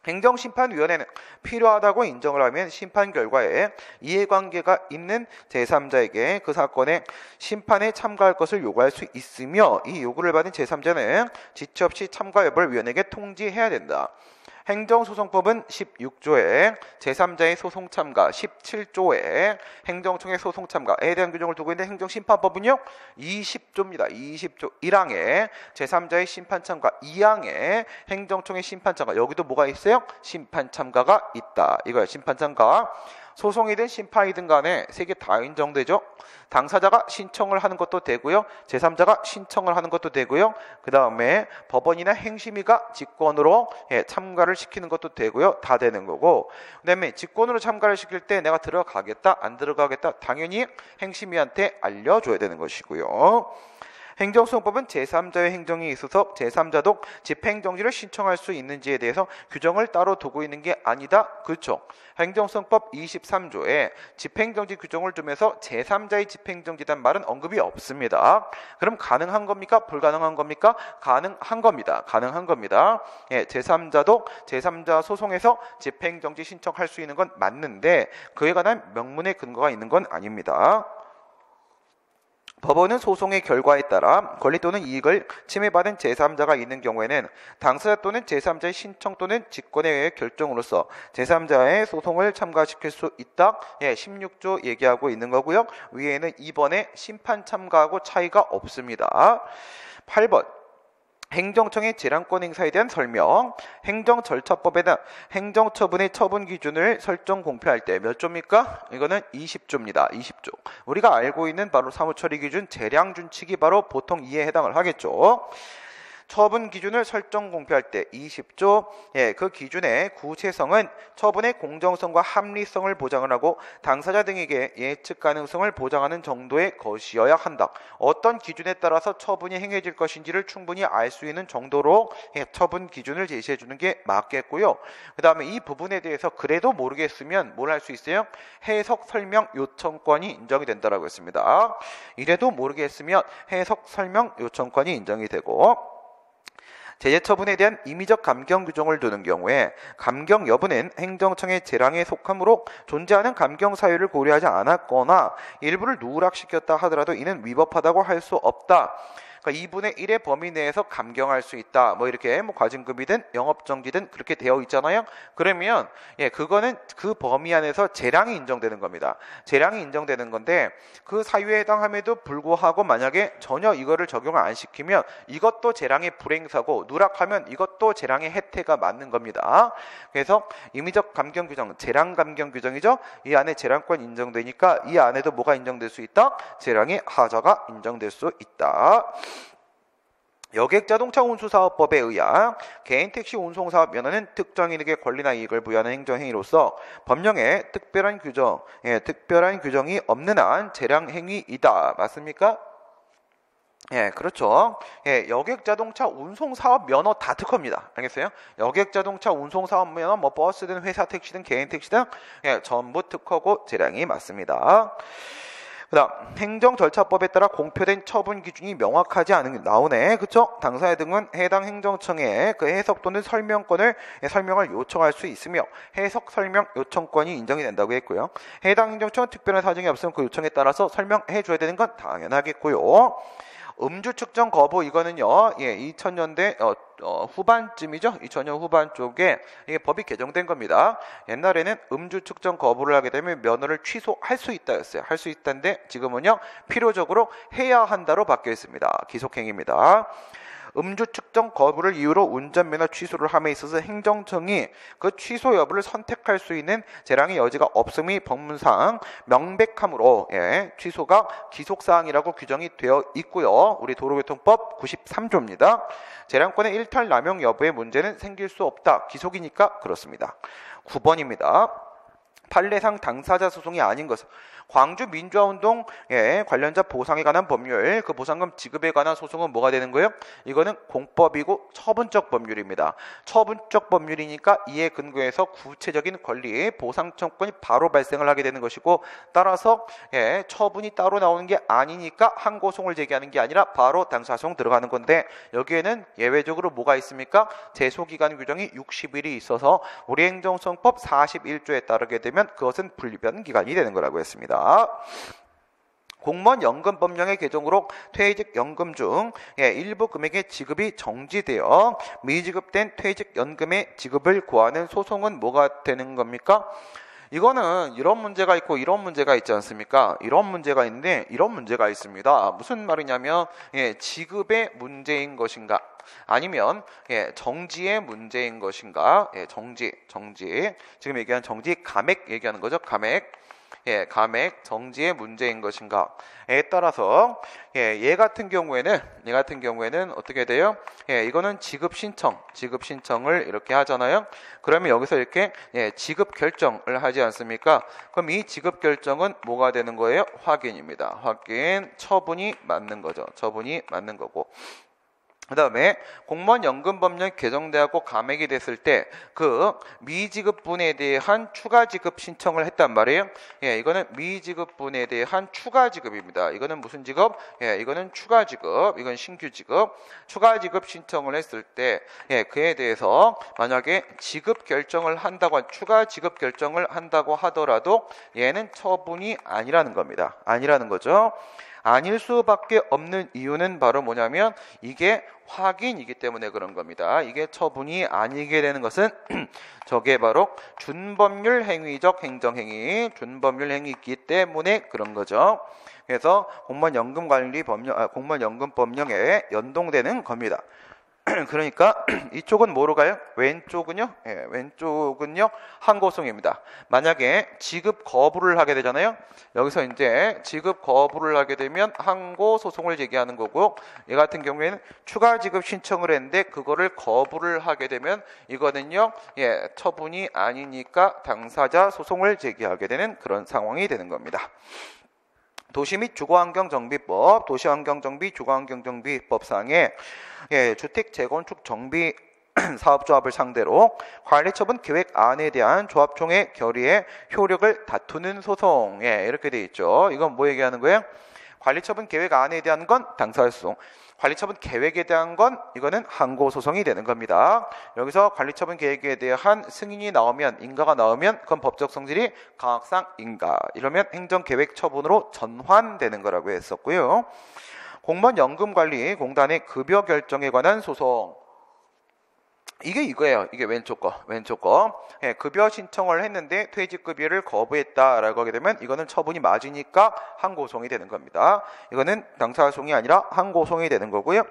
행정심판위원회는 필요하다고 인정을 하면 심판 결과에 이해관계가 있는 제3자에게 그 사건의 심판에 참가할 것을 요구할 수 있으며, 이 요구를 받은 제3자는 지체 없이 참가 여부를 위원회에게 통지해야 된다. 행정소송법은 16조에 제3자의 소송 참가, 17조에 행정청의 소송 참가에 대한 규정을 두고 있는 행정심판법은요 20조입니다. 20조 1항에 제3자의 심판 참가, 2항에 행정청의 심판 참가, 여기도 뭐가 있어요? 심판 참가가 있다. 이거예요. 심판 참가. 소송이든 심판이든 간에 세 개 다 인정되죠. 당사자가 신청을 하는 것도 되고요, 제3자가 신청을 하는 것도 되고요, 그 다음에 법원이나 행심위가 직권으로 참가를 시키는 것도 되고요, 다 되는 거고, 그 다음에 직권으로 참가를 시킬 때 내가 들어가겠다 안 들어가겠다 당연히 행심위한테 알려줘야 되는 것이고요. 행정소송법은 제3자의 행정에 있어서 제3자도 집행정지를 신청할 수 있는지에 대해서 규정을 따로 두고 있는 게 아니다. 그렇죠. 행정소송법 23조에 집행정지 규정을 두면서 제3자의 집행정지란 말은 언급이 없습니다. 그럼 가능한 겁니까? 불가능한 겁니까? 가능한 겁니다. 가능한 겁니다. 제3자도 제3자 소송에서 집행정지 신청할 수 있는 건 맞는데 그에 관한 명문의 근거가 있는 건 아닙니다. 법원은 소송의 결과에 따라 권리 또는 이익을 침해받은 제3자가 있는 경우에는 당사자 또는 제3자의 신청 또는 직권에 의해 결정으로서 제3자의 소송을 참가시킬 수 있다. 16조 얘기하고 있는 거고요. 위에는 2번에 심판 참가하고 차이가 없습니다. 8번. 행정청의 재량권 행사에 대한 설명. 행정절차법에는 행정처분의 처분 기준을 설정 공표할 때 몇 조입니까? 이거는 20조입니다. 20조. 우리가 알고 있는 바로 사무처리 기준 재량준칙이 바로 보통 이에 해당을 하겠죠. 처분 기준을 설정 공표할 때 20조 그 기준의 구체성은 처분의 공정성과 합리성을 보장을 하고 당사자 등에게 예측 가능성을 보장하는 정도의 것이어야 한다. 어떤 기준에 따라서 처분이 행해질 것인지를 충분히 알 수 있는 정도로 처분 기준을 제시해 주는 게 맞겠고요. 그 다음에 이 부분에 대해서 그래도 모르겠으면 뭘 할 수 있어요? 해석 설명 요청권이 인정이 된다라고 했습니다. 이래도 모르겠으면 해석 설명 요청권이 인정이 되고, 제재 처분에 대한 임의적 감경 규정을 두는 경우에 감경 여부는 행정청의 재량에 속하므로 존재하는 감경 사유를 고려하지 않았거나 일부를 누락시켰다 하더라도 이는 위법하다고 할 수 없다. 그러니까 2분의 1의 범위 내에서 감경할 수 있다. 뭐 이렇게 뭐 과징금이든 영업정지든 그렇게 되어 있잖아요. 그러면 그거는 그 범위 안에서 재량이 인정되는 겁니다. 재량이 인정되는 건데 그 사유에 해당함에도 불구하고 만약에 전혀 이거를 적용을 안 시키면 이것도 재량의 불행사고 누락하면 이것도 재량의 혜택가 맞는 겁니다. 그래서 임의적 감경 규정, 재량 감경 규정이죠. 이 안에 재량권 인정되니까 이 안에도 뭐가 인정될 수 있다? 재량의 하자가 인정될 수 있다. 여객자동차운수사업법에 의한 개인택시 운송사업 면허는 특정인에게 권리나 이익을 부여하는 행정행위로서 법령에 특별한 규정이 없는 한 재량행위이다. 맞습니까? 그렇죠. 여객자동차 운송사업 면허 다 특허입니다. 알겠어요? 여객자동차 운송사업 면허, 뭐 버스든 회사 택시든 개인 택시든 전부 특허고 재량이 맞습니다. 그다음 행정절차법에 따라 공표된 처분 기준이 명확하지 않은 게 나오네. 그쵸? 당사자 등은 해당 행정청에 그 해석 또는 설명을 요청할 수 있으며 해석 설명 요청권이 인정이 된다고 했고요. 해당 행정청은 특별한 사정이 없으면 그 요청에 따라서 설명해 줘야 되는 건 당연하겠고요. 음주 측정 거부, 이거는요 2000년대 후반쯤이죠. 2000년 후반 쪽에 이게 법이 개정된 겁니다. 옛날에는 음주 측정 거부를 하게 되면 면허를 취소할 수 있다였어요. 할 수 있다인데 지금은요 필요적으로 해야 한다로 바뀌어 있습니다. 기속행위입니다. 음주 측정 거부를 이유로 운전면허 취소를 함에 있어서 행정청이 그 취소 여부를 선택할 수 있는 재량의 여지가 없음이 법문상 명백하므로 취소가 기속사항이라고 규정이 되어 있고요. 우리 도로교통법 93조입니다. 재량권의 일탈 남용 여부의 문제는 생길 수 없다. 기속이니까 그렇습니다. 9번입니다. 판례상 당사자 소송이 아닌 것은 광주 민주화운동에 관련자 보상에 관한 법률, 그 보상금 지급에 관한 소송은 뭐가 되는 거예요? 이거는 공법이고 처분적 법률입니다. 처분적 법률이니까 이에 근거해서 구체적인 권리, 보상 청구권이 바로 발생을 하게 되는 것이고, 따라서 처분이 따로 나오는 게 아니니까 항고송을 제기하는 게 아니라 바로 당사소송 들어가는 건데, 여기에는 예외적으로 뭐가 있습니까? 제소기간 규정이 60일이 있어서 우리 행정소송법 41조에 따르게 되면 그것은 불변 기간이 되는 거라고 했습니다. 공무원 연금법령의 개정으로 퇴직 연금 중 일부 금액의 지급이 정지되어 미지급된 퇴직 연금의 지급을 고하는 소송은 뭐가 되는 겁니까? 이거는 이런 문제가 있고 이런 문제가 있지 않습니까? 이런 문제가 있는데 이런 문제가 있습니다. 무슨 말이냐면 지급의 문제인 것인가, 아니면 정지의 문제인 것인가. 정지 지금 얘기하는 정지, 감액 얘기하는 거죠. 감액 정지의 문제인 것인가에 따라서 얘 같은 경우에는 어떻게 돼요? 이거는 지급 신청을 이렇게 하잖아요. 그러면 여기서 이렇게 지급 결정을 하지 않습니까? 그럼 이 지급 결정은 뭐가 되는 거예요? 확인입니다. 확인, 처분이 맞는 거죠. 처분이 맞는 거고. 그 다음에 공무원 연금법령이 개정되고 감액이 됐을 때 그 미지급분에 대한 추가 지급 신청을 했단 말이에요. 이거는 미지급분에 대한 추가 지급입니다. 이거는 무슨 지급? 이거는 추가 지급, 이건 신규 지급. 추가 지급 신청을 했을 때 그에 대해서 만약에 지급 결정을 한다고, 추가 지급 결정을 한다고 하더라도 얘는 처분이 아니라는 겁니다. 아니라는 거죠. 아닐 수밖에 없는 이유는 바로 뭐냐면 이게 확인이기 때문에 그런 겁니다. 이게 처분이 아니게 되는 것은 저게 바로 준법률 행위적 행정행위, 준법률 행위이기 때문에 그런 거죠. 그래서 공무원 연금법령에 연동되는 겁니다. 그러니까 이쪽은 뭐로 가요? 왼쪽은요? 예, 왼쪽은요 항고송입니다. 만약에 지급 거부를 하게 되잖아요. 여기서 이제 지급 거부를 하게 되면 항고 소송을 제기하는 거고, 이 같은 경우에는 추가 지급 신청을 했는데 그거를 거부를 하게 되면 이거는요, 예, 처분이 아니니까 당사자 소송을 제기하게 되는 그런 상황이 되는 겁니다. 도시 및 주거환경정비법, 도시환경정비, 주거환경정비법상에 예, 주택 재건축 정비 사업조합을 상대로 관리처분 계획안에 대한 조합총회 결의의 효력을 다투는 소송, 예, 이렇게 돼 있죠. 이건 뭐 얘기하는 거예요? 관리처분 계획안에 대한 건 당사소송, 관리처분 계획에 대한 건 이거는 항고소송이 되는 겁니다. 여기서 관리처분 계획에 대한 승인이 나오면, 인가가 나오면 그건 법적 성질이 강학상 인가, 이러면 행정계획 처분으로 전환되는 거라고 했었고요. 공무원 연금관리공단의 급여 결정에 관한 소송, 이게 이거예요. 이게 왼쪽 거. 예, 급여 신청을 했는데 퇴직급여를 거부했다라고 하게 되면 이거는 처분이 맞으니까 항고소송이 되는 겁니다. 이거는 당사소송이 아니라 항고소송이 되는 거고요.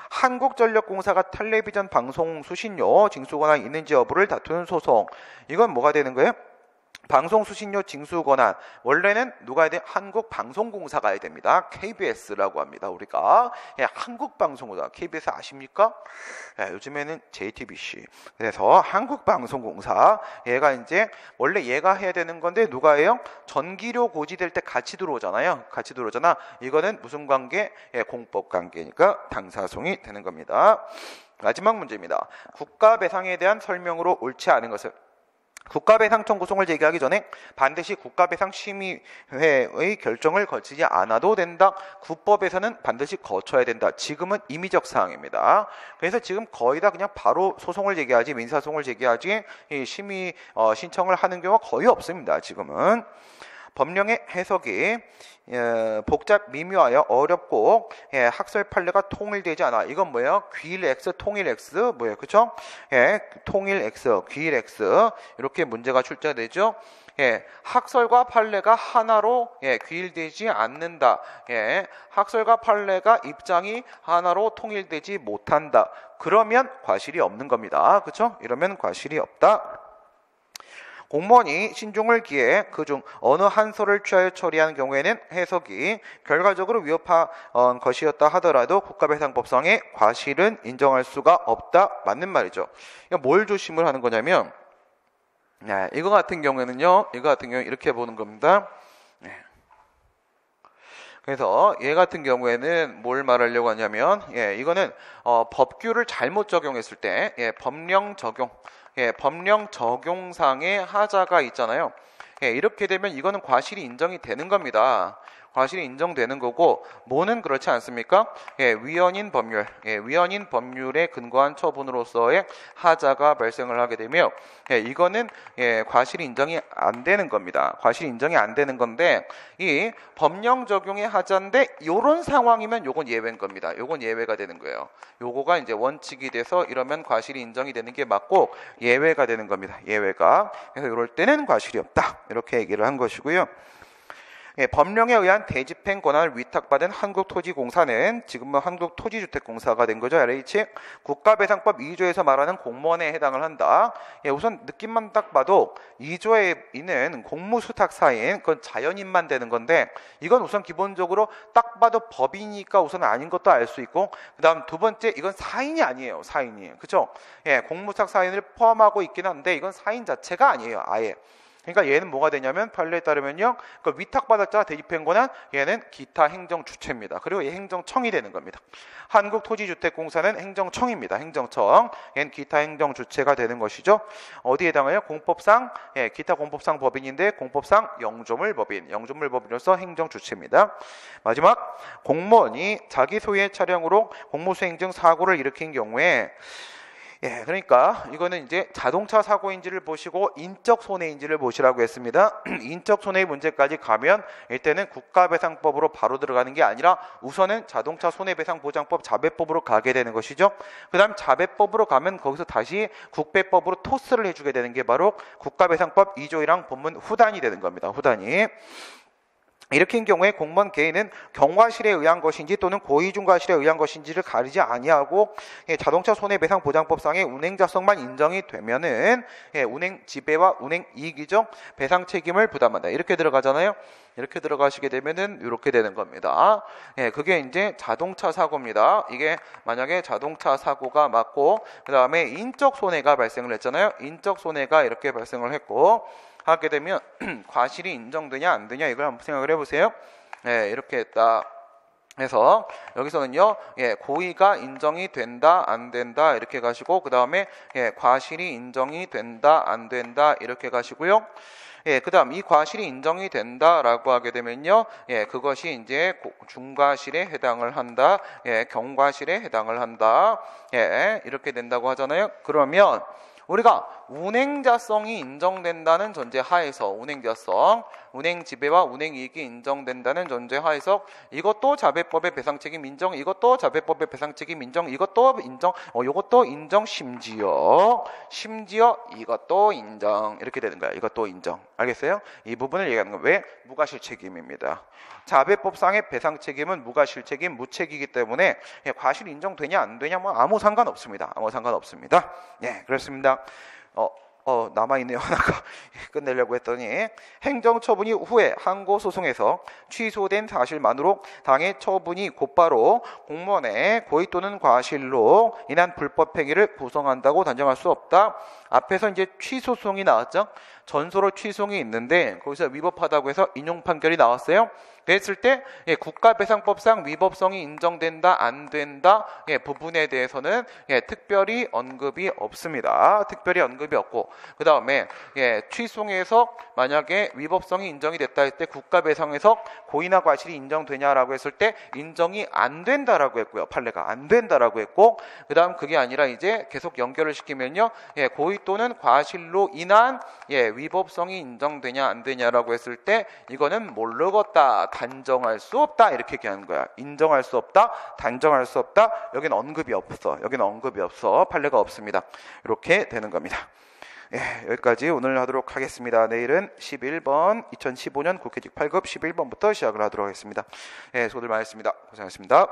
한국전력공사가 텔레비전 방송 수신료 징수 권한이 있는지 여부를 다투는 소송, 이건 뭐가 되는 거예요? 방송 수신료 징수 권한, 원래는 누가 해야 돼? 한국방송공사가 해야 됩니다. KBS라고 합니다. 우리가 예, 한국방송공사, KBS 아십니까? 예, 요즘에는 JTBC. 그래서 한국방송공사, 얘가 이제 원래 얘가 해야 되는 건데 누가 해요? 전기료 고지될 때 같이 들어오잖아요. 같이 들어오잖아. 이거는 무슨 관계? 예, 공법 관계니까 당사소송이 되는 겁니다. 마지막 문제입니다. 국가배상에 대한 설명으로 옳지 않은 것을, 국가배상 청구소송을 제기하기 전에 반드시 국가배상심의회의 결정을 거치지 않아도 된다. 국법에서는 반드시 거쳐야 된다. 지금은 임의적 사항입니다. 그래서 지금 거의 다 그냥 바로 소송을 제기하지, 민사소송을 제기하지, 이 심의 신청을 하는 경우가 거의 없습니다. 지금은. 법령의 해석이 복잡 미묘하여 어렵고 학설 판례가 통일되지 않아. 이건 뭐예요? 귀일 X, 통일 X 뭐예요? 그렇죠? 예, 통일 X, 귀일 X 이렇게 문제가 출제되죠. 예, 학설과 판례가 하나로 귀일되지 않는다. 예, 학설과 판례가 입장이 하나로 통일되지 못한다. 그러면 과실이 없는 겁니다. 그렇죠? 이러면 과실이 없다. 공무원이 신중을 기해 그중 어느 한 설을 취하여 처리한 경우에는 해석이 결과적으로 위협한 것이었다 하더라도 국가배상법상의 과실은 인정할 수가 없다. 맞는 말이죠. 그러니까 뭘 조심을 하는 거냐면, 이거 같은 경우에는요, 이렇게 보는 겁니다. 그래서 얘 같은 경우에는 뭘 말하려고 하냐면, 이거는 법규를 잘못 적용했을 때, 법령 적용상의 하자가 있잖아요. 이렇게 되면 이거는 과실이 인정이 되는 겁니다. 과실이 인정되는 거고, 뭐는 그렇지 않습니까? 위헌인 법률에 근거한 처분으로서의 하자가 발생을 하게 되며, 이거는 과실이 인정이 안 되는 겁니다. 과실이 인정이 안 되는 건데, 이 법령 적용의 하자인데 요런 상황이면 요건 예외인 겁니다. 요건 예외가 되는 거예요. 요거가 이제 원칙이 돼서 이러면 과실이 인정이 되는 게 맞고 예외가 되는 겁니다. 예외가. 그래서 이럴 때는 과실이 없다. 이렇게 얘기를 한 것이고요. 법령에 의한 대집행 권한을 위탁받은 한국토지공사는 지금은 한국토지주택공사가 된 거죠. LH 국가배상법 2조에서 말하는 공무원에 해당을 한다. 우선 느낌만 딱 봐도 2조에 있는 공무수탁사인, 그건 자연인만 되는 건데, 이건 우선 기본적으로 딱 봐도 법이니까 우선 아닌 것도 알 수 있고, 그 다음 두 번째, 이건 사인이 아니에요. 사인이. 그죠? 공무수탁사인을 포함하고 있긴 한데 이건 사인 자체가 아니에요. 아예. 그러니까 얘는 뭐가 되냐면, 판례에 따르면요, 그 위탁받았자 대집행 권한, 얘는 기타 행정주체입니다. 그리고 얘 행정청이 되는 겁니다. 한국토지주택공사는 행정청입니다. 행정청. 얘는 기타 행정주체가 되는 것이죠. 어디에 해당해요? 공법상, 기타 공법상 법인인데 공법상 영조물법인으로서 행정주체입니다. 마지막, 공무원이 자기 소유의 차량으로 공무수행중 사고를 일으킨 경우에, 그러니까 이거는 이제 자동차 사고인지를 보시고 인적 손해인지를 보시라고 했습니다. 인적 손해 문제까지 가면 이때는 국가배상법으로 바로 들어가는 게 아니라 우선은 자동차 손해배상보장법 자배법으로 가게 되는 것이죠. 그 다음 자배법으로 가면 거기서 다시 국배법으로 토스를 해주게 되는 게 바로 국가배상법 2조 1항 본문 후단이 되는 겁니다. 후단이. 일으킨 경우에 공무원 개인은 경과실에 의한 것인지 또는 고의중과실에 의한 것인지를 가리지 아니하고 자동차 손해배상보장법상의 운행자성만 인정이 되면은 운행 지배와 운행 이익이죠. 배상 책임을 부담한다. 이렇게 들어가잖아요. 이렇게 들어가시게 되면은 이렇게 되는 겁니다. 그게 이제 자동차 사고입니다. 이게 만약에 자동차 사고가 맞고 그 다음에 인적 손해가 발생을 했잖아요. 인적 손해가 이렇게 발생을 했고 하게 되면 과실이 인정되냐 안 되냐 이걸 한번 생각을 해보세요. 이렇게 했다. 해서 여기서는요, 고의가 인정이 된다 안 된다 이렇게 가시고 그 다음에 과실이 인정이 된다 안 된다 이렇게 가시고요. 그 다음 이 과실이 인정이 된다라고 하게 되면요, 그것이 이제 중과실에 해당을 한다, 경과실에 해당을 한다, 이렇게 된다고 하잖아요. 그러면 우리가 운행자성이 인정된다는 전제 하에서 운행자성, 운행지배와 운행이익이 인정된다는 전제 하에서 이것도 자배법의 배상책임 인정, 이것도 자배법의 배상책임 인정, 이것도 인정, 이것도 인정, 심지어 이것도 인정 이렇게 되는 거야. 이것도 인정. 알겠어요? 이 부분을 얘기하는 건 왜? 무과실책임입니다. 자배법상의 배상책임은 무과실책임, 무책이기 때문에 과실 인정되냐 안 되냐 뭐 아무 상관없습니다. 아무 상관없습니다. 그렇습니다. 남아있네요. 하나가 끝내려고 했더니 행정처분이 후에 항고소송에서 취소된 사실만으로 당해 처분이 곧바로 공무원의 고의 또는 과실로 인한 불법행위를 구성한다고 단정할 수 없다. 앞에서 이제 취소송이 나왔죠. 전소로 취소송이 있는데 거기서 위법하다고 해서 인용 판결이 나왔어요. 그랬을 때 국가배상법상 위법성이 인정된다 안 된다 부분에 대해서는 특별히 언급이 없습니다. 특별히 언급이 없고 그 다음에 취소에서 만약에 위법성이 인정이 됐다 할 때 국가배상에서 고의나 과실이 인정되냐라고 했을 때 인정이 안 된다라고 했고요. 판례가 안 된다라고 했고 그 다음 그게 아니라 이제 계속 연결을 시키면요, 고의 또는 과실로 인한 위법성이 인정되냐 안 되냐라고 했을 때 이거는 모르겠다, 단정할 수 없다 이렇게 얘기하는 거야. 인정할 수 없다, 단정할 수 없다. 여기는 언급이 없어. 여기는 언급이 없어. 판례가 없습니다. 이렇게 되는 겁니다. 여기까지 오늘 하도록 하겠습니다. 내일은 11번 2015년 국회직 8급 11번부터 시작을 하도록 하겠습니다. 수고들 많으셨습니다. 고생하셨습니다.